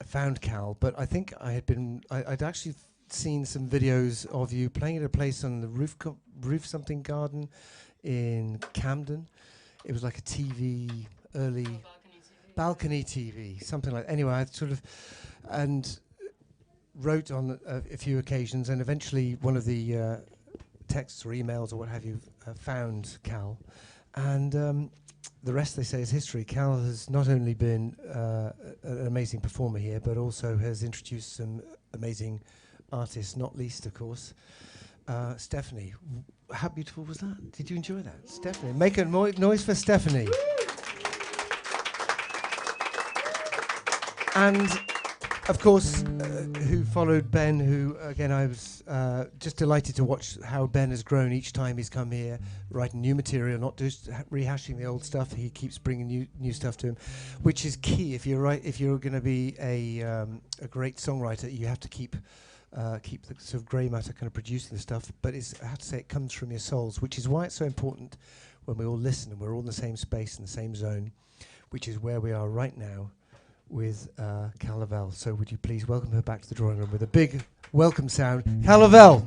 found Cal, but I think I'd actually seen some videos of you playing at a place on the roof something garden in Camden. It was like a TV, early balcony TV, something like. Anyway, I sort of and wrote on a few occasions, and eventually one of the texts or emails or what have you found Cal, and the rest, they say, is history. Cal has not only been an amazing performer here, but also has introduced some amazing artists, not least, of course, Stephanie. How beautiful was that? Did you enjoy that? Stephanie. Make a noise for Stephanie. And, of course, who followed Ben, who, again, I was just delighted to watch how Ben has grown each time he's come here, writing new material, not just rehashing the old stuff. He keeps bringing new stuff to him, which is key. If you're going to be a great songwriter, you have to keep the sort of grey matter kind of producing the stuff. But I have to say, it comes from your souls, which is why it's so important when we all listen and we're all in the same space, in the same zone, which is where we are right now with Kal Lavelle. So would you please welcome her back to the drawing room with a big welcome sound. Kal Lavelle.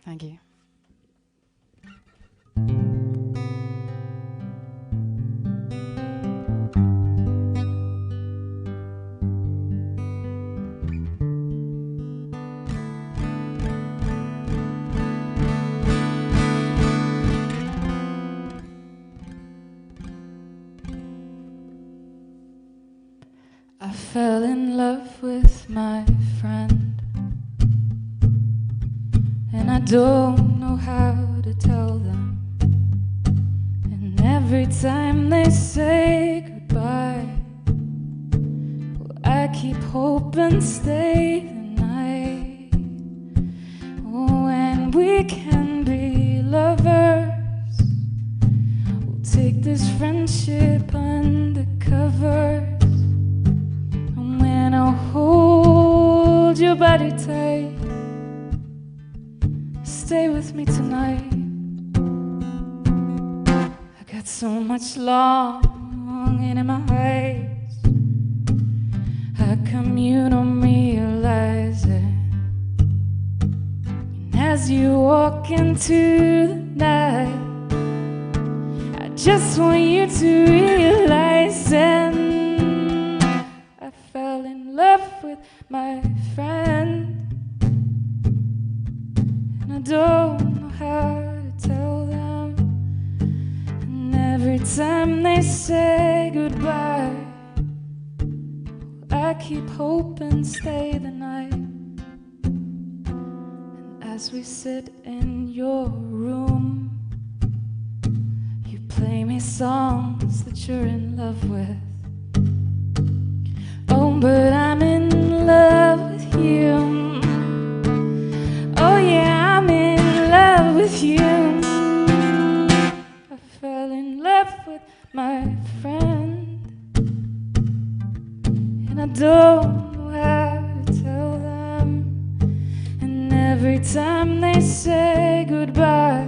Thank you. I fell in love with my friend, and I don't know how to tell them. And every time they say goodbye, well, I keep hoping stay the night. Oh, and we can be lovers. We'll take this friendship undercover. And I'll hold your body tight. Stay with me tonight. I got so much longing in my eyes. How come you don't realize it? And as you walk into the night, I just want you to realize it. Fell in love with my friend, and I don't know how to tell them. And every time they say goodbye, I keep hoping stay the night. And as we sit in your room, you play me songs that you're in love with. Oh, but I'm in love with you. Oh yeah, I'm in love with you. I fell in love with my friend, and I don't know how to tell them. And every time they say goodbye,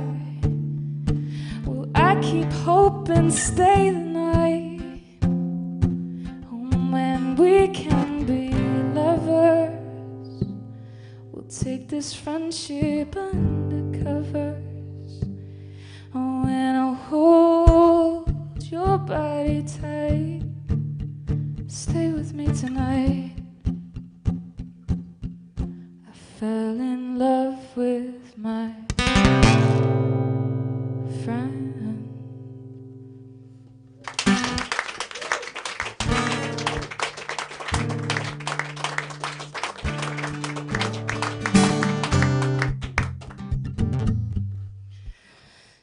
well, I keep hoping stay the night. We can be lovers. We'll take this friendship undercovers. Oh, and I'll hold your body tight. Stay with me tonight. I fell in love with my friend.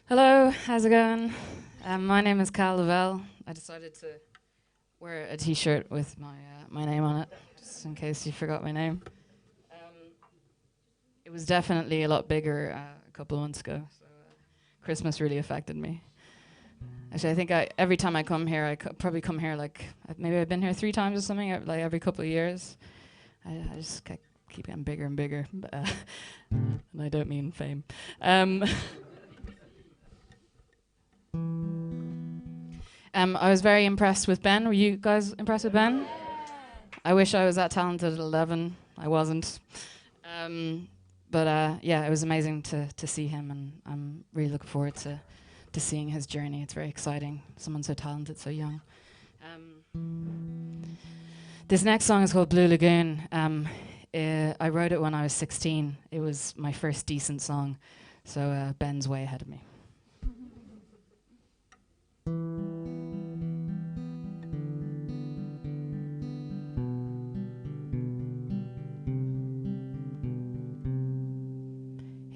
Hello, how's it going? My name is Kal Lavelle. I decided to wear a t-shirt with my name on it, just in case you forgot my name. It was definitely a lot bigger a couple of months ago, so Christmas really affected me. Actually, I think every time I come here, probably come here like maybe I've been here 3 times or something, like every couple of years. I just keep getting bigger and bigger, and I don't mean fame. I was very impressed with Ben. Were you guys impressed with Ben? I wish I was that talented at 11. I wasn't. But yeah, it was amazing to see him, and I'm really looking forward to seeing his journey. It's very exciting. Someone so talented, so young. This next song is called Blue Lagoon. I wrote it when I was 16. It was my first decent song, so Ben's way ahead of me.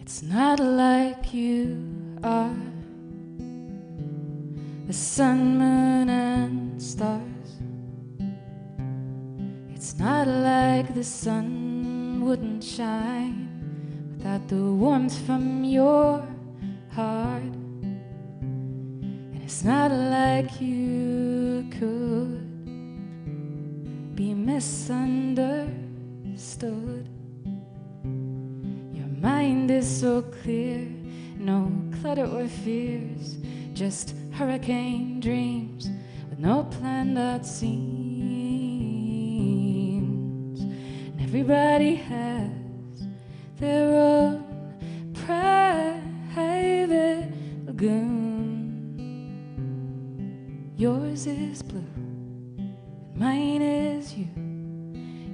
It's not like you are the sun, moon, and stars. It's not like the sun wouldn't shine without the warmth from your heart. And it's not like you could be misunderstood. Your mind is so clear, no clutter or fears, just hurricane dreams with no planned out scenes. And everybody has their own private lagoon. Yours is blue and mine is you.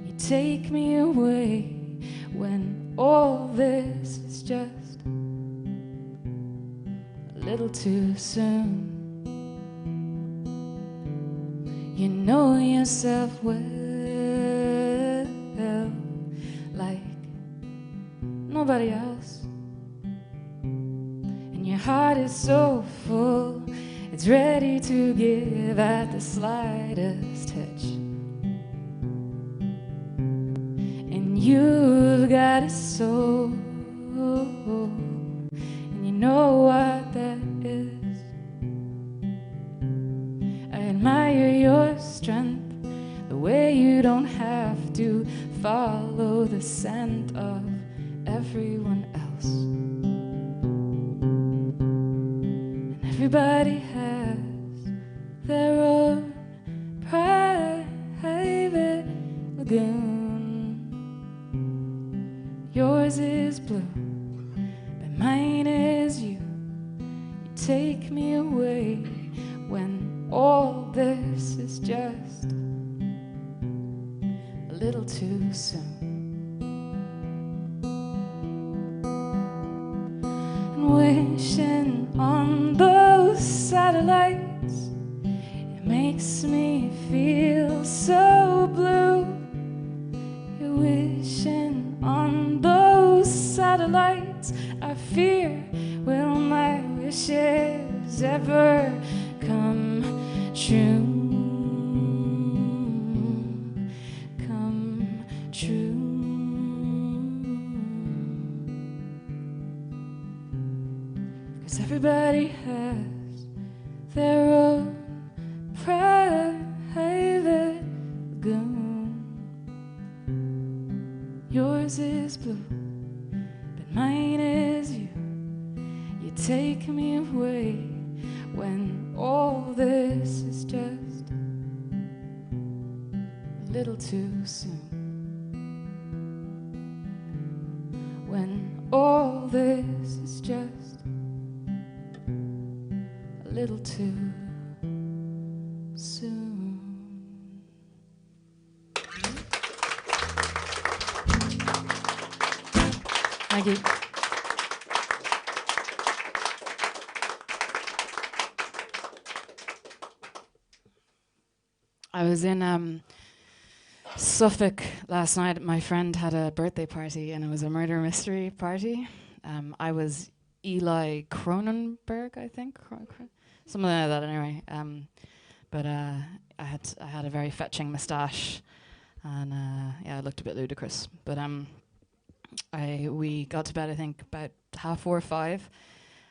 You take me away when all this is just a little too soon. You know yourself well, like nobody else. And your heart is so full, it's ready to give at the slightest touch. And you've got a soul, and you know what that is. I admire your strength, the way you don't have to follow the scent of everyone else. And everybody has their own private lagoon. Yours is blue, but mine is you. You take me away when all this is just a little too soon. And wishing on those satellites, it makes me feel so blue. You're wishing on those satellites. I fear, will my wishes ever come true? Come true. 'Cause everybody has their own private lagoon. Yours is blue, but mine is you. You take me away when all this is just a little too soon. When all this is just a little too soon. Thank you. I was in Suffolk last night. My friend had a birthday party, and it was a murder mystery party. I was Eli Cronenberg, I think, something like that. Anyway, but I had a very fetching moustache, and yeah, I looked a bit ludicrous. But we got to bed, I think, about 4:30,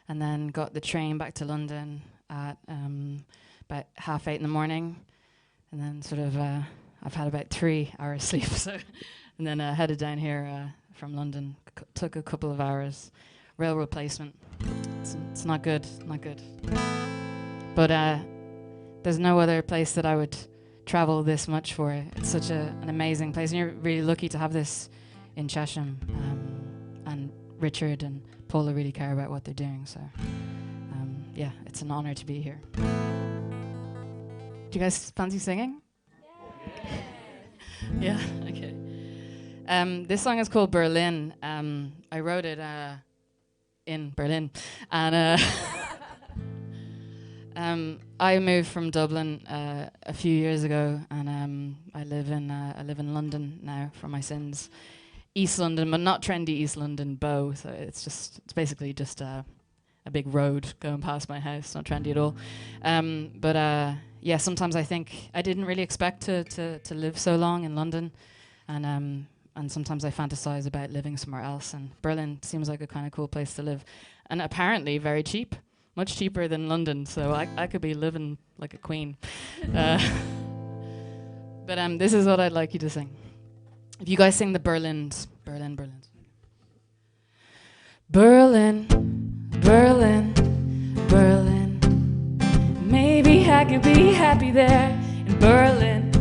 and then got the train back to London at about 8:30 in the morning, and then sort of I've had about 3 hours sleep, so and then headed down here from London. Took a couple of hours, rail replacement. It's not good, not good. But there's no other place that I would travel this much for. It's such an amazing place, and you're really lucky to have this in Chesham. And Richard and Paula really care about what they're doing, so yeah, it's an honor to be here. Do you guys fancy singing? Yeah, okay. This song is called Berlin. I wrote it in Berlin, and I moved from Dublin a few years ago, and I live in London now for my sins. East London, but not trendy East London, Bow. So it's basically just a big road going past my house. Not trendy at all. But yeah, sometimes I think I didn't really expect to live so long in London, and sometimes I fantasize about living somewhere else. And Berlin seems like a kind of cool place to live, and apparently very cheap, much cheaper than London. So I could be living like a queen. But this is what I'd like you to sing. If you guys sing the Berlins. Berlin. Berlin, Berlin, Berlin. Maybe I could be happy there in Berlin,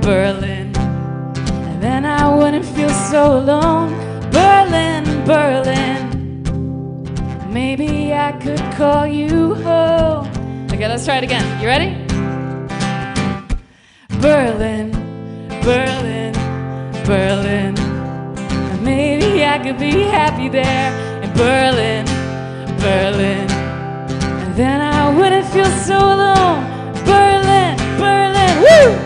Berlin. And then I wouldn't feel so alone. Berlin, Berlin. Maybe I could call you home. Okay, let's try it again. You ready? Berlin, Berlin, Berlin. Maybe I could be happy there in Berlin, Berlin. And then I wouldn't feel so alone. Berlin, Berlin, woo!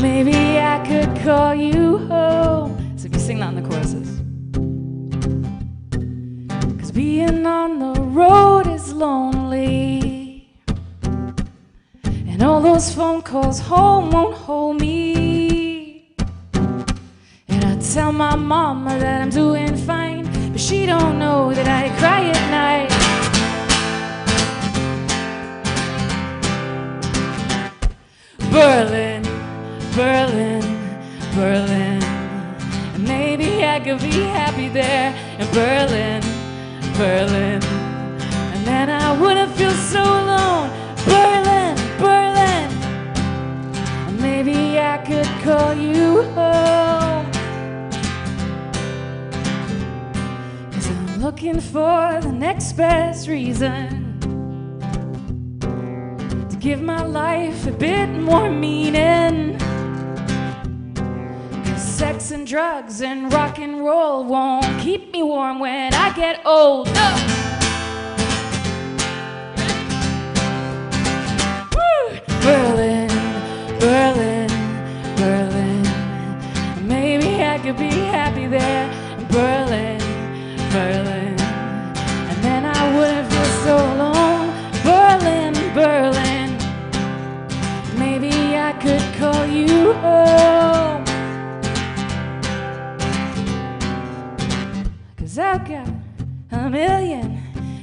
Maybe I could call you home. So if you sing that in the choruses. 'Cause being on the road is lonely, and all those phone calls home won't hold me. Tell my mama that I'm doing fine, but she don't know that I cry at night. Berlin, Berlin, Berlin. And maybe I could be happy there in Berlin, Berlin. And then I wouldn't feel so alone. Berlin, Berlin. And maybe I could call you home. Looking for the next best reason to give my life a bit more meaning. 'Cause sex and drugs and rock and roll won't keep me warm when I get old. No. Woo! Berlin, Berlin, Berlin. Maybe I could be happy there in Berlin, Berlin. And then I wouldn't feel so alone. Berlin, Berlin. Maybe I could call you home. 'Cause I've got a million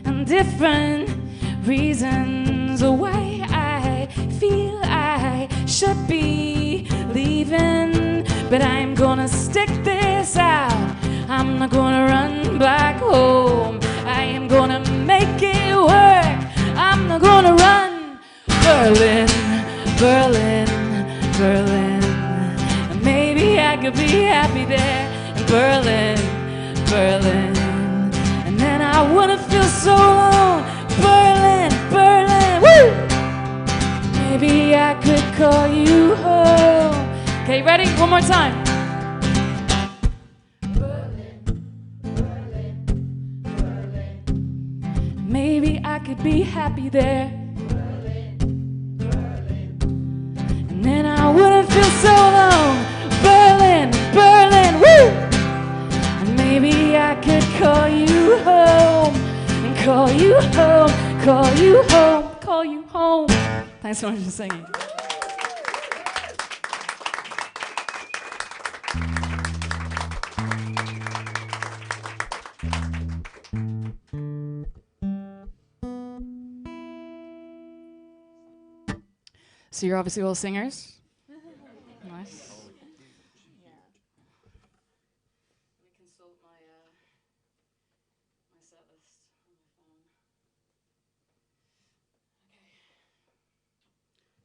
and different reasons why I feel I should be leaving, but I'm gonna stick this out. I'm not gonna run back home. I am gonna make it work. I'm not gonna run. Berlin, Berlin, Berlin. Maybe I could be happy there in Berlin, Berlin. And then I wouldn't feel so alone. Berlin, Berlin, woo! Maybe I could call you home. Okay, ready? One more time. Maybe I could be happy there. Berlin, Berlin. And then I wouldn't feel so alone. Berlin, Berlin, woo! And maybe I could call you home. And call you home, call you home, call you home. Thanks so much for singing. So you're obviously all singers? Nice. Yeah. Let me consult my set list on my phone. Okay.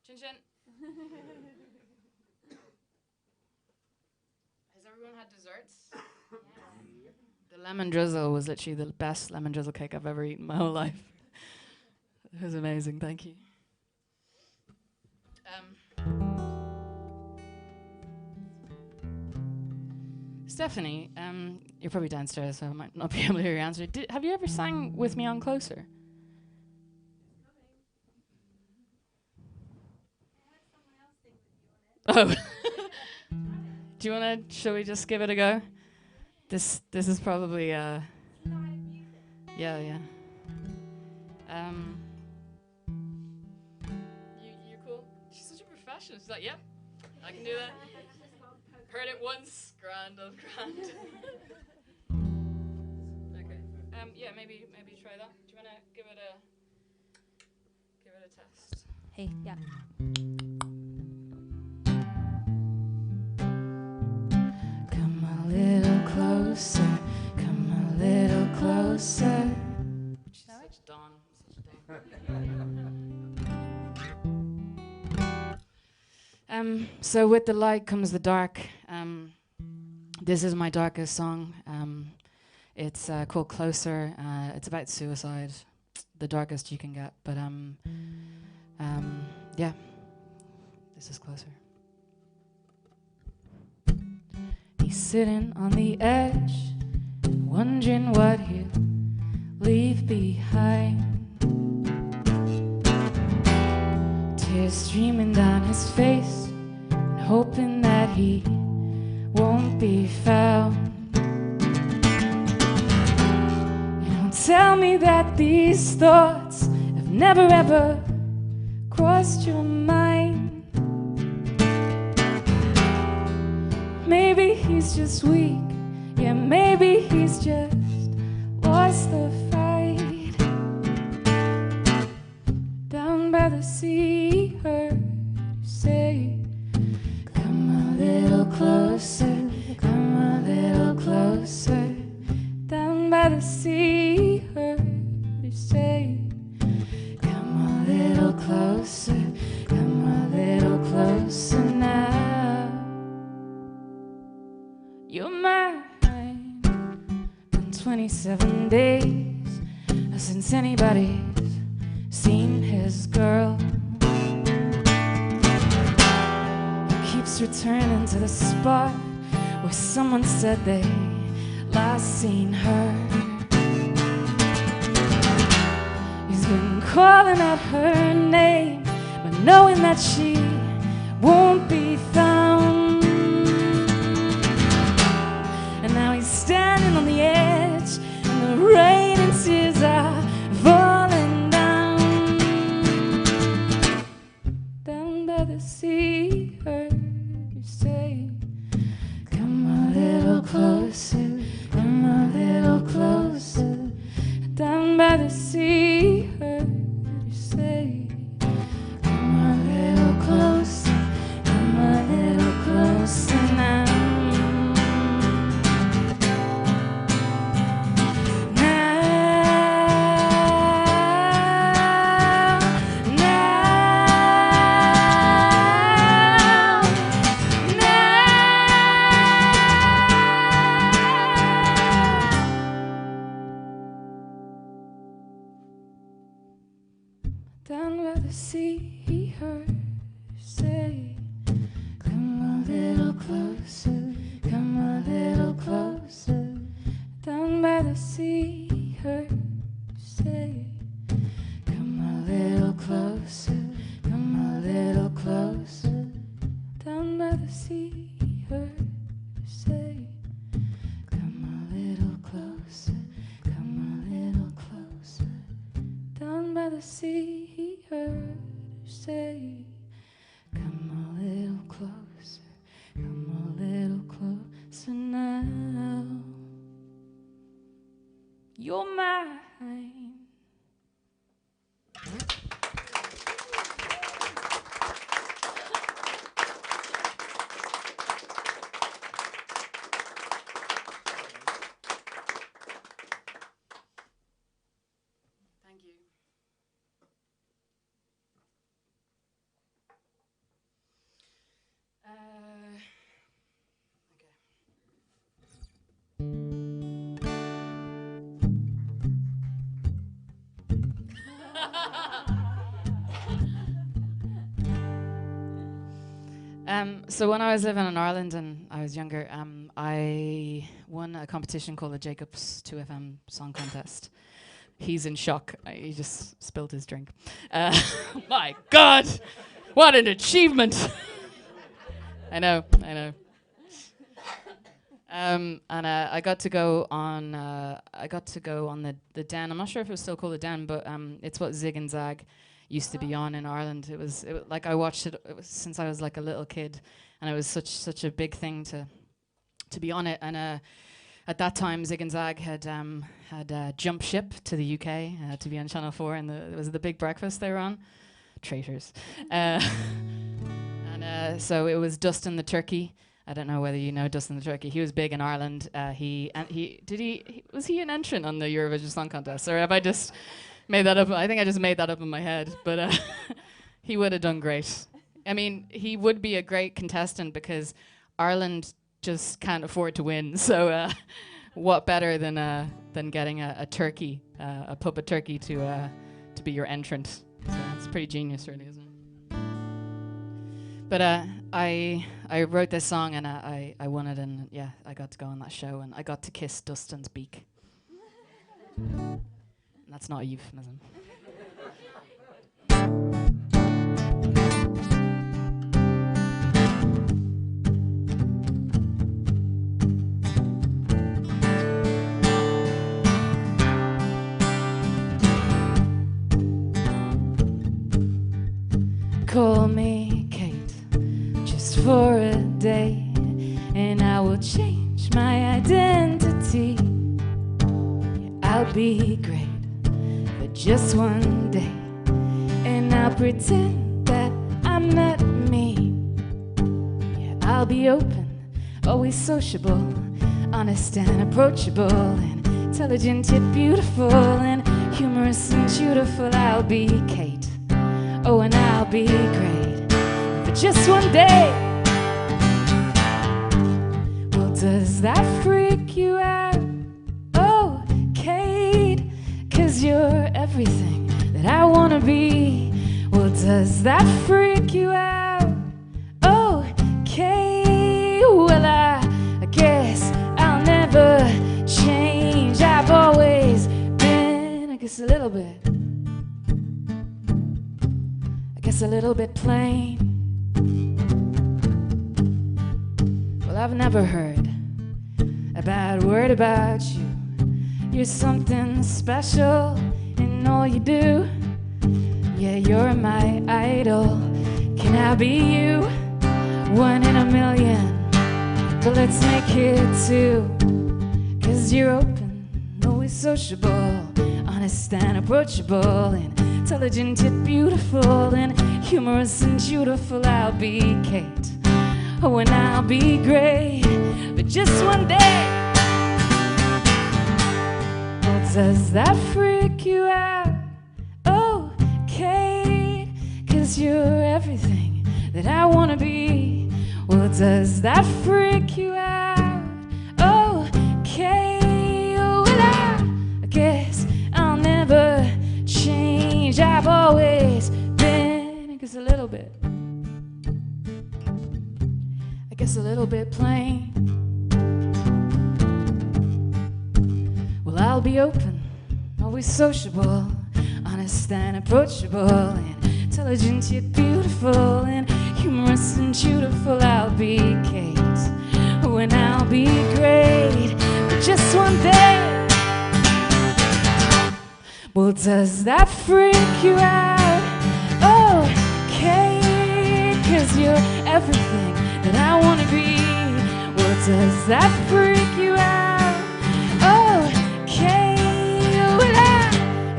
Chin chin. Has everyone had desserts? Yeah. The lemon drizzle was literally the best lemon drizzle cake I've ever eaten in my whole life. It was amazing, thank you. Stephanie, you're probably downstairs, so I might not be able to hear your answer. Have you ever sang with me on Closer? Oh. Do you want to, shall we just give it a go? This is probably, yeah. You're cool? She's such a professional. She's like, yep, I can do that. Heard it once, grand of grand. Okay. Yeah, maybe try that. Do you want to give it a test? Hey, yeah. Come a little closer, come a little closer. Such Dawn. So with the light comes the dark. This is my darkest song. It's called Closer. It's about suicide, the darkest you can get. But yeah, this is Closer. He's sitting on the edge, wondering what he'll leave behind. Tears streaming down his face, and hoping that he won't be found. And don't tell me that these thoughts have never ever crossed your mind. Maybe he's just weak, yeah, maybe he's just lost the fight. Down by the sea, heard you say, come a little closer, come a little closer. Down by the sea, heard you say, come a little closer, come a little closer now. You're mine. Been 27 days since anybody's seen his girl. He keeps returning to the spot where someone said they last seen her. He's been calling out her name, but knowing that she won't be found. And now he's standing on the edge, and the rain and tears are falling down. Down by the sea, heard you say, come a little closer, come a little closer. Down by the sea, heard you say, come a little closer, come a little closer now. Down by the sea, he heard you say, come a little closer, come a little closer. Down by the sea, he heard you say, come a little closer, come a little closer. Down by the sea, he heard you say, come a little closer, come a little closer. Down by the sea, he heard you say, come a little closer, come a little closer now. You're mine. So when I was living in Ireland and I was younger, I won a competition called the Jacobs 2FM Song Contest. He's in shock. He just spilled his drink. My God, what an achievement! I know. And I got to go on. The Den. I'm not sure if it was still called the Den, but it's what Zig and Zag used to be on in Ireland. It was like I watched it since I was like a little kid, and it was such a big thing to be on it. And at that time, Zig and Zag had jumped ship to the UK to be on Channel 4, and it was the Big Breakfast they were on. Traitors. So it was Dustin the Turkey. I don't know whether you know Dustin the Turkey. He was big in Ireland. Was he an entrant on the Eurovision Song Contest, or have I just made that up? I think I just made that up in my head. But he would have done great. I mean, he would be a great contestant because Ireland just can't afford to win. So what better than getting a turkey, a puppet turkey to be your entrant? So it's pretty genius, really, isn't it? But I wrote this song and I won it, and yeah, I got to go on that show and I got to kiss Dustin's beak. And that's not a euphemism. Call me Kate, just for a day, and I will change my identity. Yeah, I'll be great for just one day, and I'll pretend that I'm not me. Yeah, I'll be open, always sociable, honest and approachable, and intelligent yet beautiful, and humorous and beautiful. I'll be Kate. Oh, and I'll be great for just one day. Well, does that freak you out? Oh, Kate, 'cause you're everything that I wanna be. Well, does that freak you out? Oh, Kate, well, I guess I'll never change. I've always been, I guess, a little bit plain. Well, I've never heard a bad word about you. You're something special in all you do. Yeah, you're my idol. Can I be you? 1 in a million. But let's make it 2. 'Cause you're open, always sociable, honest and approachable, and intelligent yet beautiful, and humorous and beautiful. I'll be Kate. Oh, and I'll be great, but just one day. Well, does that freak you out? Oh, Kate, 'cause you're everything that I wanna be. Well, does that freak you out? Oh, Kate, well, I guess I'll never change. I've always been, I guess, a little bit plain. Well, I'll be open, always sociable, honest and approachable, and intelligent yet beautiful, and humorous and beautiful. I'll be Kate. Oh, and I'll be great for just one day. Well, does that freak you out? Oh, Kate, 'cause you're everything that I wanna be. Well, does that freak you out? Oh, Kate, well, I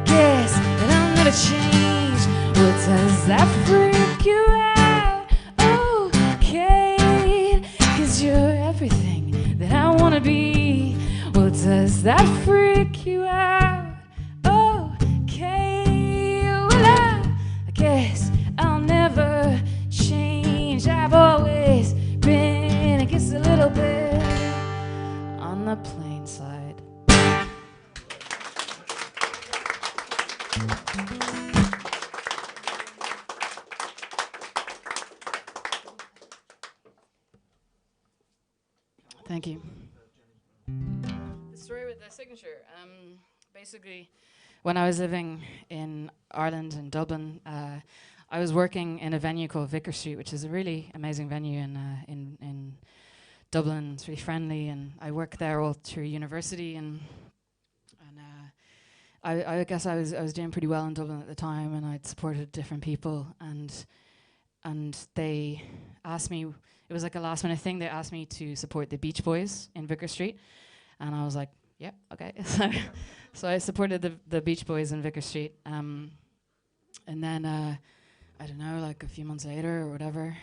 guess that I'll never change. Well, does that freak you out? Oh, Kate, 'cause you're everything that I wanna be. Well, does that freak you out? Guess I'll never change. I've always been, I guess, a little bit on the plain side. Thank you. The story with the signature. Basically, when I was living in Ireland and Dublin, I was working in a venue called Vicar Street, which is a really amazing venue in Dublin. It's really friendly, and I worked there all through university, and I guess I was doing pretty well in Dublin at the time, and I'd supported different people, and they asked me. It was like a last minute thing. They asked me to support the Beach Boys in Vicar Street, and I was like, yeah, okay. So I supported the Beach Boys in Vicar Street, and then I don't know, like a few months later or whatever,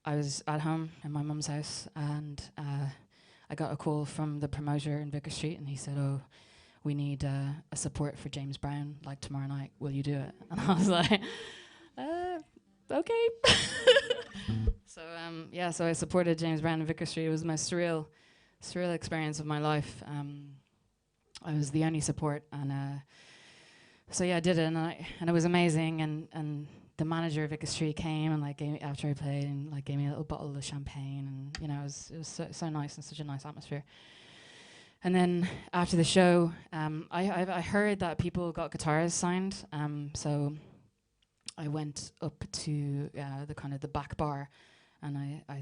I was at home in my mum's house, and I got a call from the promoter in Vicar Street, and he said, "Oh, we need a support for James Brown, like tomorrow night. Will you do it?" And I was like, okay. So I supported James Brown in Vicar Street. It was the most surreal experience of my life. I was the only support, and so yeah, I did it, and it was amazing. And the manager of Vicar Street came and like gave me, after I played, and like gave me a little bottle of champagne, and you know, it was so nice and such a nice atmosphere. And then after the show, I heard that people got guitars signed, so I went up to the kind of the back bar, and I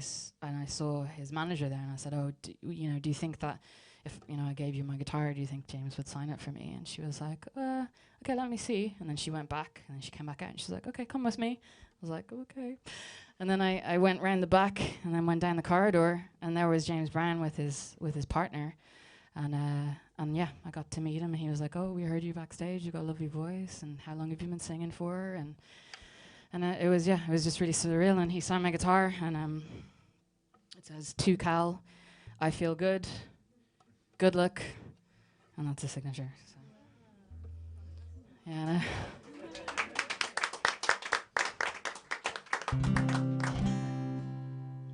saw his manager there, and I said, "Oh, do you think that if I gave you my guitar, do you think James would sign it for me?" And she was like, "Okay, let me see." And then she went back, and then she came back out, and she's like, "Okay, come with me." I was like, "Okay." And then I went round the back, and then went down the corridor, and there was James Brown with his partner. And yeah, I got to meet him, and he was like, "Oh, we heard you backstage. You got a lovely voice, and how long have you been singing for?" And it was just really surreal. And he signed my guitar, and it says, "To Kal, I feel good. Good luck," and that's a signature. So. Yeah.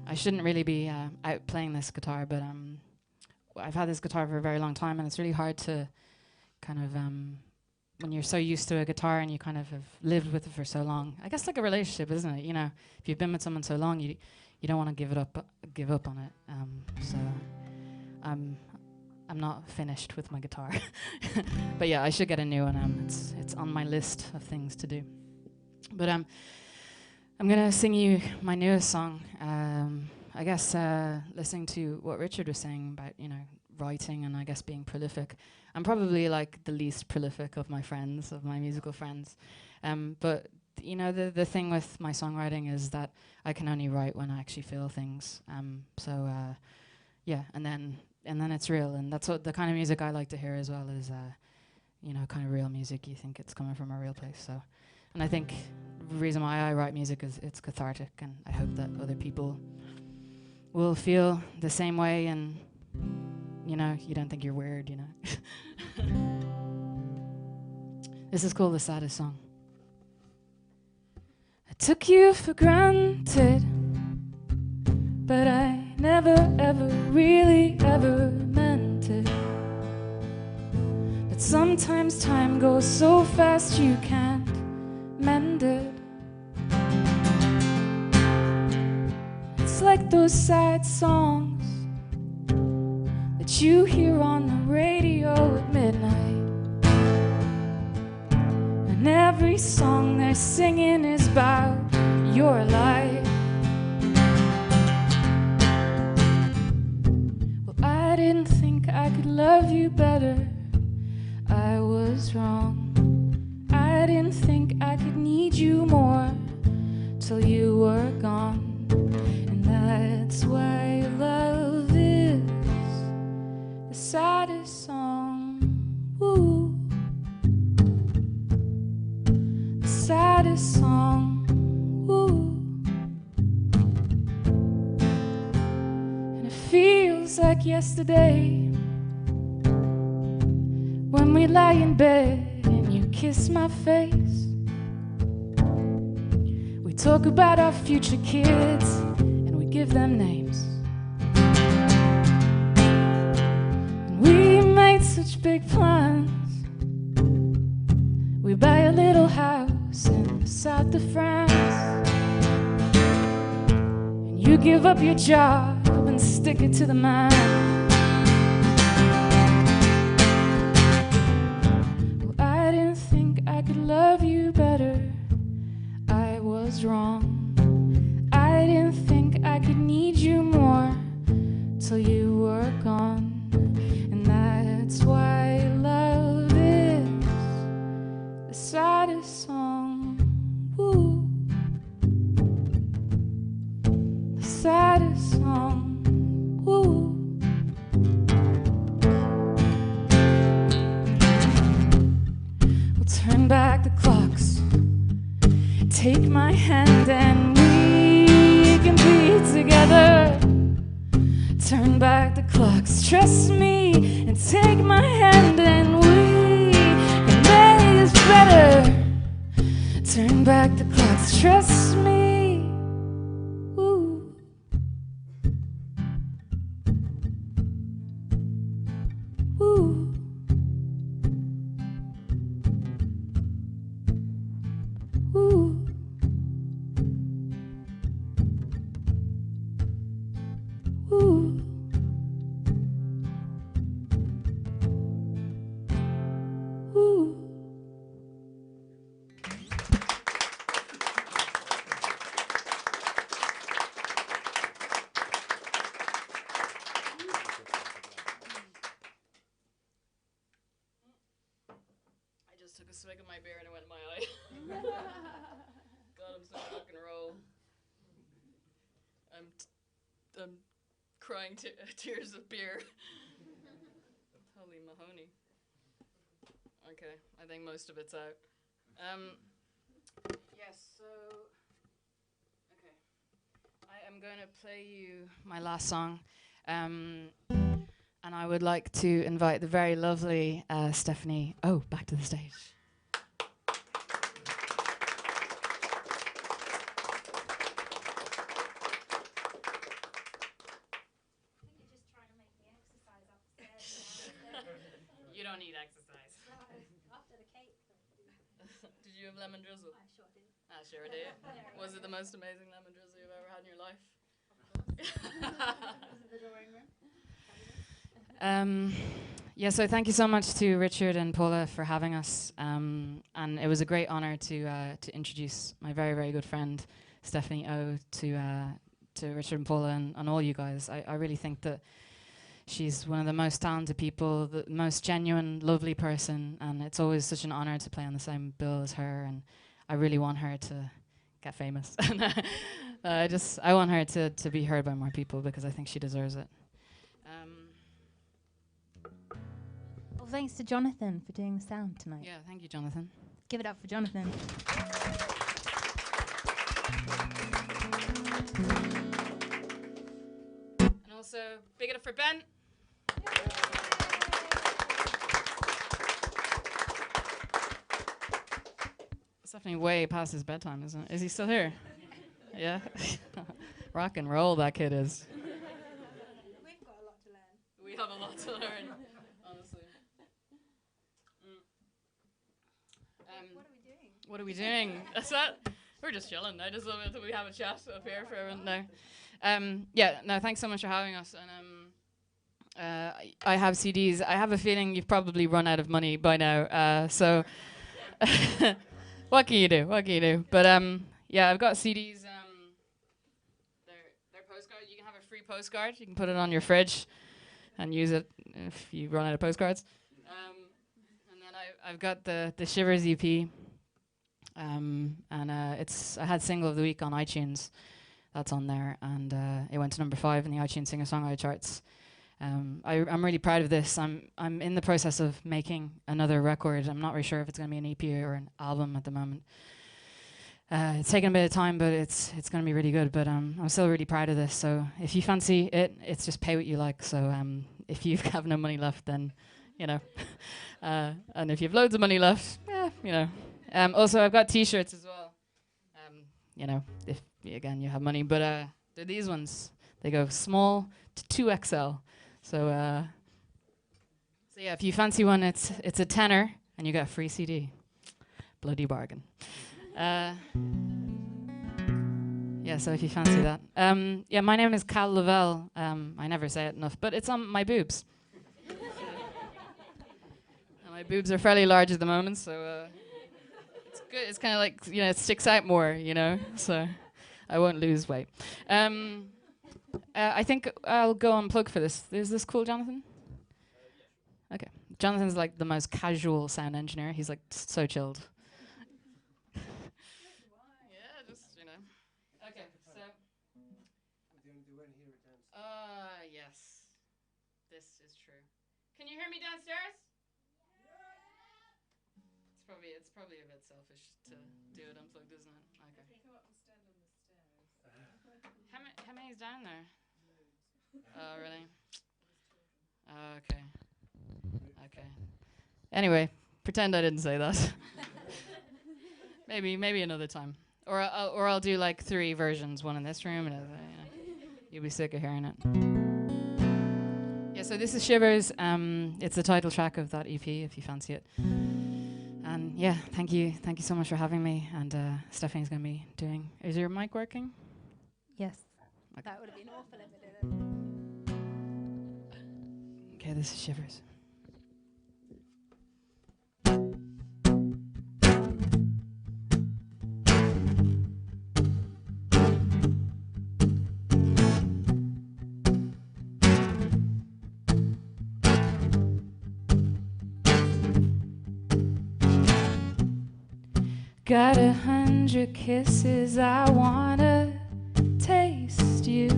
I shouldn't really be out playing this guitar, but I've had this guitar for a very long time, and it's really hard to kind of, when you're so used to a guitar and you kind of have lived with it for so long. I guess like a relationship, isn't it? You know, if you've been with someone so long, you don't want to give up on it. So I'm not finished with my guitar, but yeah, I should get a new one. It's on my list of things to do. But I'm gonna sing you my newest song. I guess listening to what Richard was saying about, writing and I guess being prolific, I'm probably like the least prolific of my friends, of my musical friends. But the thing with my songwriting is that I can only write when I actually feel things. Yeah, and then it's real, and that's what the kind of music I like to hear as well is, kind of real music. You think it's coming from a real place. So, and I think the reason why I write music is it's cathartic, and I hope that other people will feel the same way, and you don't think you're weird, This is called The Saddest Song. I took you for granted, but I never ever really ever meant it. But sometimes time goes so fast you can't mend it. It's like those sad songs that you hear on the radio at midnight, and every song they're singing is about your life. Well, I didn't think I could love you better. I was wrong. I didn't think I could need you more till you were gone. And that's why love is the saddest song. Ooh. The saddest song. Ooh. And it feels like yesterday when we lie in bed and you kiss my face. We talk about our future kids and we give them names. And we made such big plans. We buy a little house in the south of France, and you give up your job and stay stick it to the man. Well, I didn't think I could love you better. I was wrong. I didn't think I could need you more till you were gone. And that's why love is the saddest song. Ooh. The saddest song. Ooh. We'll turn back the clocks. Take my hand and we can be together. Turn back the clocks, trust me, and take my hand and we can make this better. Turn back the clocks, trust me. Ooh. Ooh. Ooh. Ooh. Ooh. I just took a swig of my beer and it went in my eye. God, I'm so rock and roll. I'm crying tears of beer. Holy Mahoney. Okay, I think most of it's out. Yes, so... Okay. I am going to play you my last song. And I would like to invite the very lovely Stephanie back to the stage. You don't need exercise. After the cake. Did you have lemon drizzle? I sure did. I sure did. Was it the most amazing lemon drizzle you've ever had in your life? The drawing room. Yeah, so thank you so much to Richard and Paula for having us. And it was a great honor to introduce my very, very good friend, Stephanie O, to Richard and Paula and all you guys. I really think that she's one of the most talented people, the most genuine, lovely person, and it's always such an honor to play on the same bill as her, and I really want her to get famous. I want her to be heard by more people because I think she deserves it. Well, thanks to Jonathan for doing the sound tonight. Yeah, thank you, Jonathan. Give it up for Jonathan. And also, big it up for Ben. It's definitely way past his bedtime, isn't it? Is he still here? Yeah? Rock and roll, that kid is. We've got a lot to learn. We have a lot to learn, honestly. What are we doing? That's that? We're just chilling. I just love it that we have a chat up here for everyone now. Thanks so much for having us. And I have CDs. I have a feeling you've probably run out of money by now. So what can you do? But I've got CDs. They're postcards. You can have a free postcard. You can put it on your fridge and use it if you run out of postcards. And then I've got the Shivers EP. I had Single of the Week on iTunes. That's on there, and it went to number 5 in the iTunes singer-songwriter charts. I'm really proud of this. I'm in the process of making another record. I'm not really sure if it's going to be an EP or an album at the moment. It's taken a bit of time, but it's going to be really good. But I'm still really proud of this. So if you fancy it, it's just pay what you like. So if you have no money left, then and if you have loads of money left, also I've got T-shirts as well. If again you have money, but they're these ones. They go small to 2XL. So yeah, if you fancy one, it's a tenner and you get a free CD. Bloody bargain. Yeah, so if you fancy that. Yeah, my name is Kal Lavelle. I never say it enough, but it's on my boobs. And my boobs are fairly large at the moment, so it's good. It's kind of like, you know, it sticks out more, you know, so I won't lose weight. I think I'll go unplug for this. Is this cool, Jonathan? Okay. Jonathan's like the most casual sound engineer. He's like so chilled. Yeah, just, you know. Okay, so. Yes. This is true. Can you hear me downstairs? It's probably a bit selfish to do it unplugged, isn't it? Okay. Come up and stand on the stairs. How many's down there? Oh, really? Okay. Okay. Anyway, pretend I didn't say that. maybe another time. Or I'll do like 3 versions, one in this room and another. You know. You'll be sick of hearing it. Yeah, so this is Shivers. It's the title track of that EP, if you fancy it. And yeah, thank you so much for having me. And Stephanie's going to be doing. Is your mic working? Yes. Okay. That would have been awful if it didn't. Okay, this is Shivers. Got 100 kisses, I wanna taste you.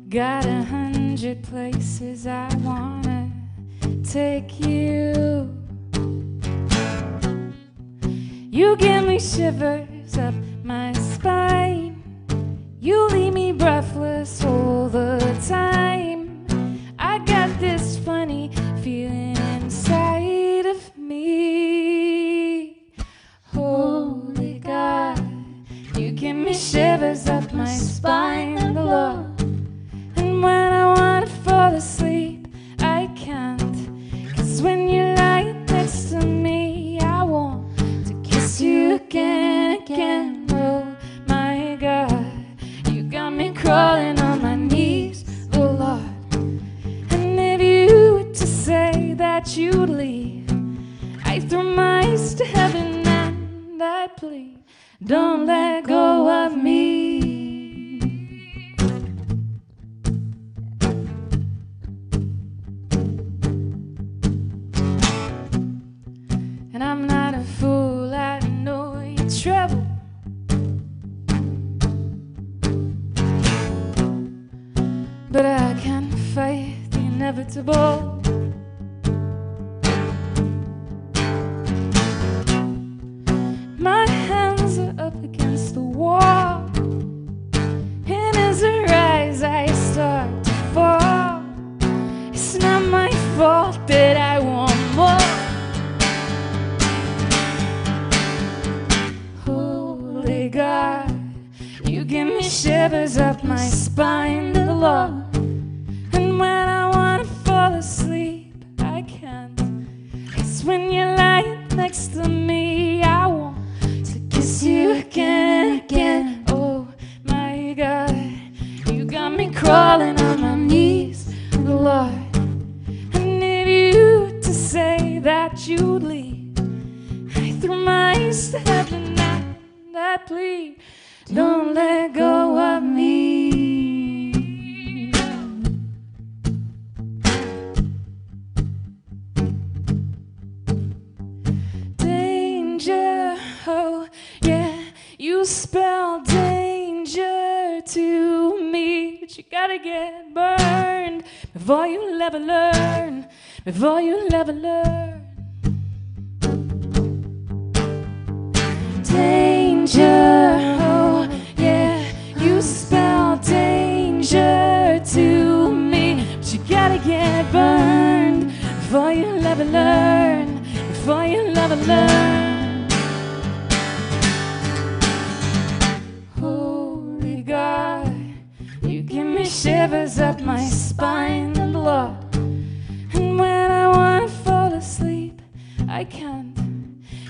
Got 100 places I wanna take you. You give me shivers up my spine. You leave me breathless all the time. I got this funny feeling inside of me. Holy God, you give me shivers up my spine, the Lord. And when I wanna fall asleep, I can't. 'Cause when you lie next to me, I want to kiss you again, again. Oh my God, you got me crawling on my knees, the Lord. And if you were to say that you'd leave, I throw my eyes to heaven and I plead, don't let go of me. And I'm not a fool, I know your trouble. But I can't fight the inevitable. My hands are up against the wall. In his eyes I start to fall. It's not my fault that I want more. Holy God, you give me shivers up my spine, the Lord. And when I wanna fall asleep, I can't. 'Cause when you're lying next to me, I want to kiss you again, again. Oh my God, you got me crawling on my knees, the Lord. And if you were to say that you'd leave, I throw my eyes to heaven and I plead, don't let go of me. Danger, oh yeah, you spell danger to me, but you gotta get burned before you'll ever learn, before you'll ever learn. Danger, oh yeah, you spell danger to me, but you gotta get burned before you'll ever learn, before you'll ever learn. Holy God, you give me shivers up my spine, the Lord. And when I wanna fall asleep, I can't.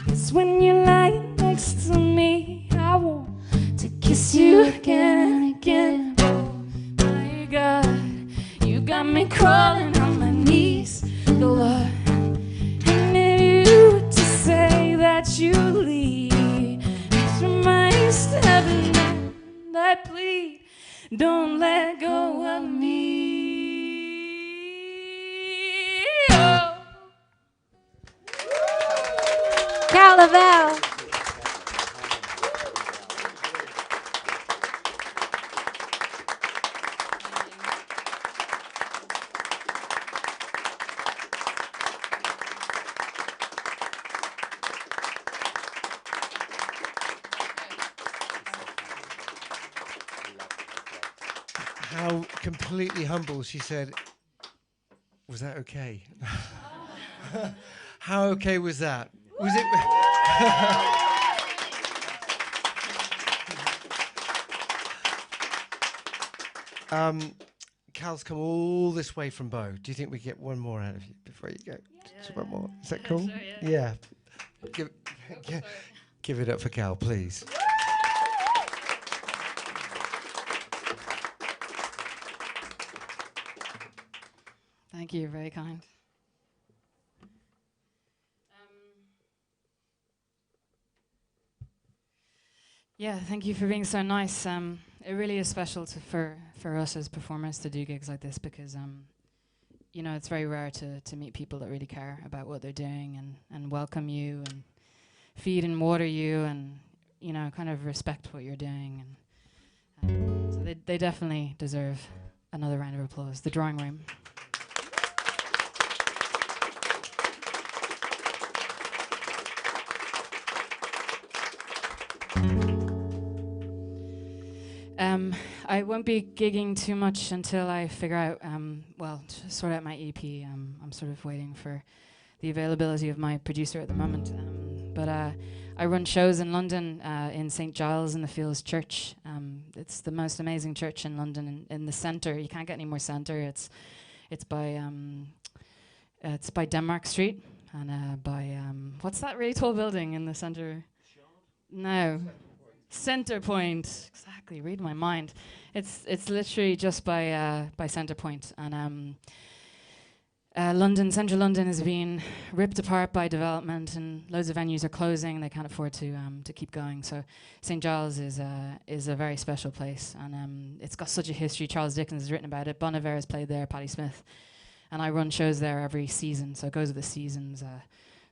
'Cause when you lie next to me, I me crawling on my knees. The Lord, I need you to say that you lead. It's from my east heaven and I plead, don't let go of me. Oh. Kal Lavelle. How completely humble she said, was that okay? How okay was that? Was it? Cal's come all this way from Bow. Do you think we get one more out of you before you go? Yeah. Just one more. Is that cool? Sure, yeah. Give it up for Cal, please. Thank you, very kind. Yeah, thank you for being so nice. It really is special for us as performers to do gigs like this because, you know, it's very rare to meet people that really care about what they're doing and welcome you and feed and water you and, you know, kind of respect what you're doing. And so they definitely deserve another round of applause. The Drawingroom. I won't be gigging too much until I figure out, to sort out my EP. I'm sort of waiting for the availability of my producer at the moment. But I run shows in London in St. Giles in the Fields Church. It's the most amazing church in London, in the centre. You can't get any more centre. It's by Denmark Street and by what's that really tall building in the centre? No. Center Point, exactly. Read my mind. It's literally just by Center Point, and Central London is being ripped apart by development, and loads of venues are closing. They can't afford to keep going. So St. Giles is a very special place, and it's got such a history. Charles Dickens has written about it. Bon Iver has played there. Patti Smith, and I run shows there every season. So it goes with the seasons.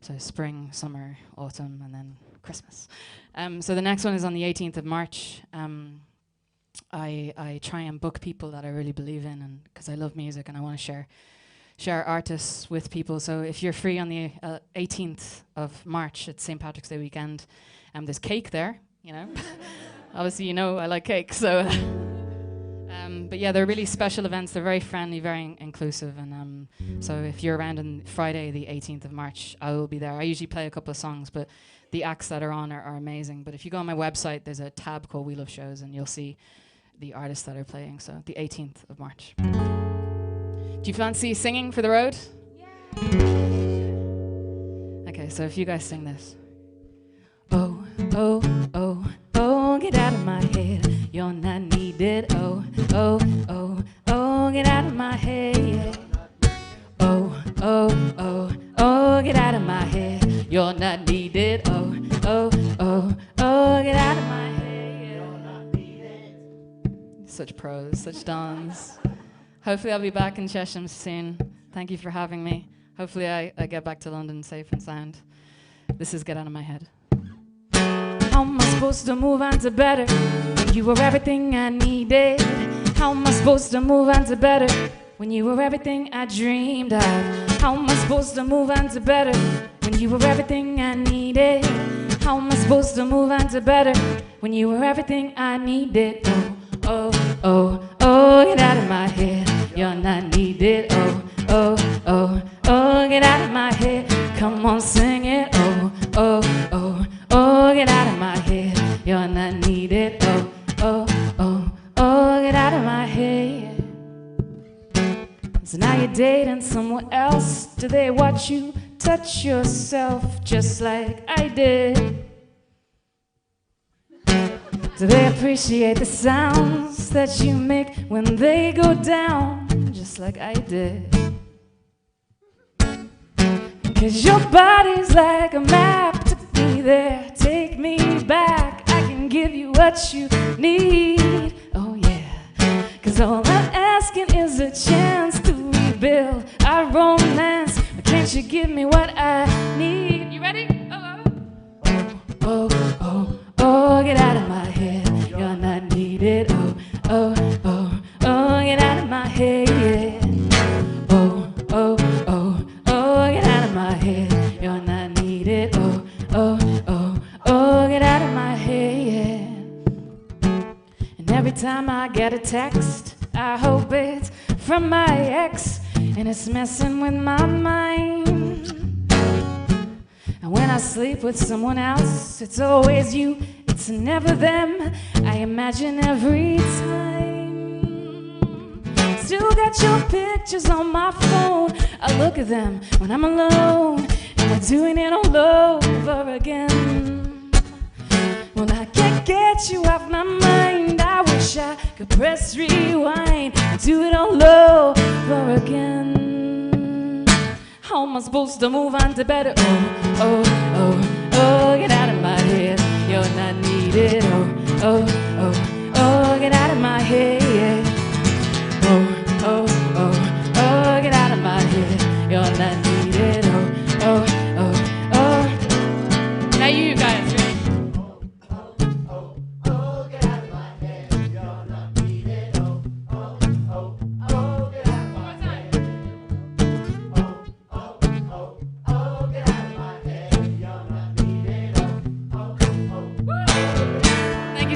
So spring, summer, autumn, and then Christmas. So the next one is on the 18th of March. I try and book people that I really believe in, and because I love music and I want to share artists with people. So if you're free on the 18th of March, it's St. Patrick's Day weekend, there's cake there, you know. Obviously, you know I like cake, so. But yeah, they're really special events. They're very friendly, very inclusive, and so if you're around on Friday, the 18th of March, I will be there. I usually play a couple of songs, but the acts that are on are amazing. But if you go on my website, there's a tab called We Love Shows, and you'll see the artists that are playing. So the 18th of March. Do you fancy singing for the road? Yeah. Okay, so if you guys sing this. Oh, oh, oh, oh, get out of my head. You're not needed. Oh, oh, oh, oh, get out of my head. Oh, oh, oh, oh, get out of my head. You're not needed. Oh, oh, oh, oh, get out of my head. You're not needed. Such pros, such dons. Hopefully I'll be back in Chesham soon. Thank you for having me. Hopefully I get back to London safe and sound. This is Get Out of My Head. How am I supposed to move on to better when you were everything I needed? How am I supposed to move on to better when you were everything I dreamed of? How am I supposed to move on to better when you were everything I needed? How am I supposed to move on to better when you were everything I needed? Oh, oh, oh, oh, get out of my head. You're not needed. Oh, oh, oh, oh, get out of my head. Come on, sing it. Oh, oh, oh, oh, get out of my head. You're not needed. Oh, oh, oh, oh, get out of my head. So now you're dating someone else. Do they watch you touch yourself just like I did? Do they appreciate the sounds that you make when they go down? Just just like I did. 'Cause your body's like a map, took me there, take me back. I can give you what you need, oh yeah. 'Cause all I'm asking is a chance to rebuild our romance. But can't you give me what I need? You ready? Oh, oh, oh, get out of my head, you're not needed. Oh, oh, oh, oh, get out of my head, yeah. Oh, oh, oh, oh, get out of my head, you're not needed. Oh, oh, oh, oh, get out of my head, yeah. And every time I get a text, I hope it's from my ex, and it's messing with my mind. And when I sleep with someone else, it's always you, it's never them. I imagine every time. Still got your pictures on my phone, I look at them when I'm alone, and we're doing it all over again. Well, I can't get you off my mind, I wish I could press rewind and do it all over again. How am I supposed to move on to better? Oh, oh, oh, oh, get out of my head, you're not needed. Oh, oh, oh, oh, get out of my head, yeah. Oh, oh, oh, oh, get out of my head, you're not needed. Oh, oh, oh, oh. Now you guys, ready?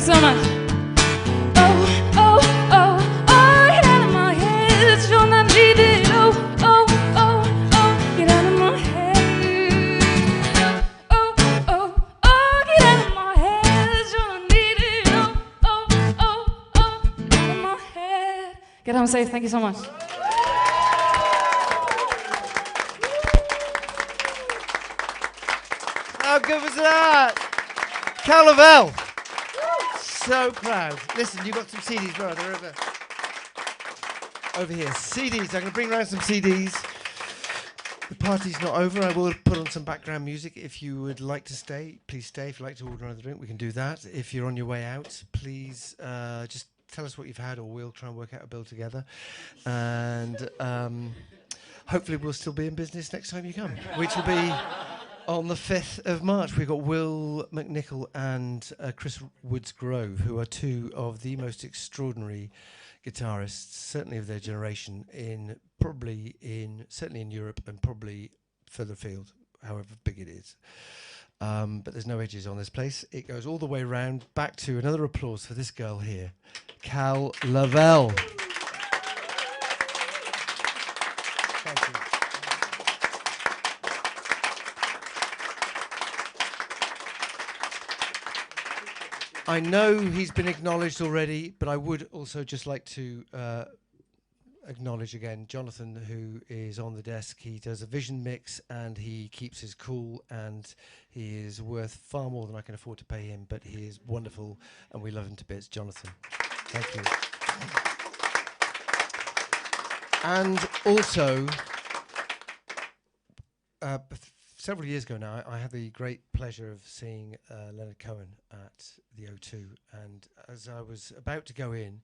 So much. Oh, oh, oh, oh, get out of my head, you're not needed. Oh, oh, oh, oh, get out of my head. Oh, oh, oh, get out of my head, you're not needed. Oh, oh, oh, oh, get out of my head. Get home safe, thank you so much. How good was that? Kal Lavelle. So proud. Listen, you got some CDs, bro. They're over here. CDs. I'm going to bring around some CDs. The party's not over. I will put on some background music. If you would like to stay, please stay. If you'd like to order another drink, we can do that. If you're on your way out, please just tell us what you've had, or we'll try and work out a bill together. And hopefully we'll still be in business next time you come, which will be on the 5th of March. We've got Will McNichol and Chris Woods-Grove, who are two of the most extraordinary guitarists, certainly of their generation, certainly in Europe and probably further afield, however big it is. But there's no edges on this place. It goes all the way around. Back to another applause for this girl here, Kal Lavelle. Thank you. I know he's been acknowledged already, but I would also just like to acknowledge again Jonathan, who is on the desk. He does a vision mix and he keeps his cool, and he is worth far more than I can afford to pay him, but he is wonderful and we love him to bits. Jonathan, thank you. And also, several years ago now, I had the great pleasure of seeing Leonard Cohen at the O2, and as I was about to go in,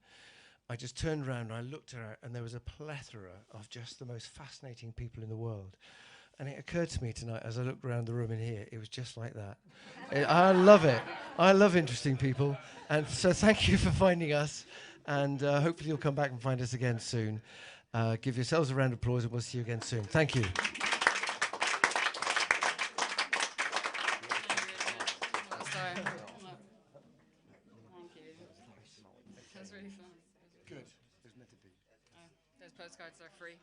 I just turned around and I looked around, and there was a plethora of just the most fascinating people in the world. And it occurred to me tonight, as I looked around the room in here, it was just like that. I love it. I love interesting people. And so thank you for finding us, and hopefully you'll come back and find us again soon. Give yourselves a round of applause, and we'll see you again soon. Thank you. Postcards are free.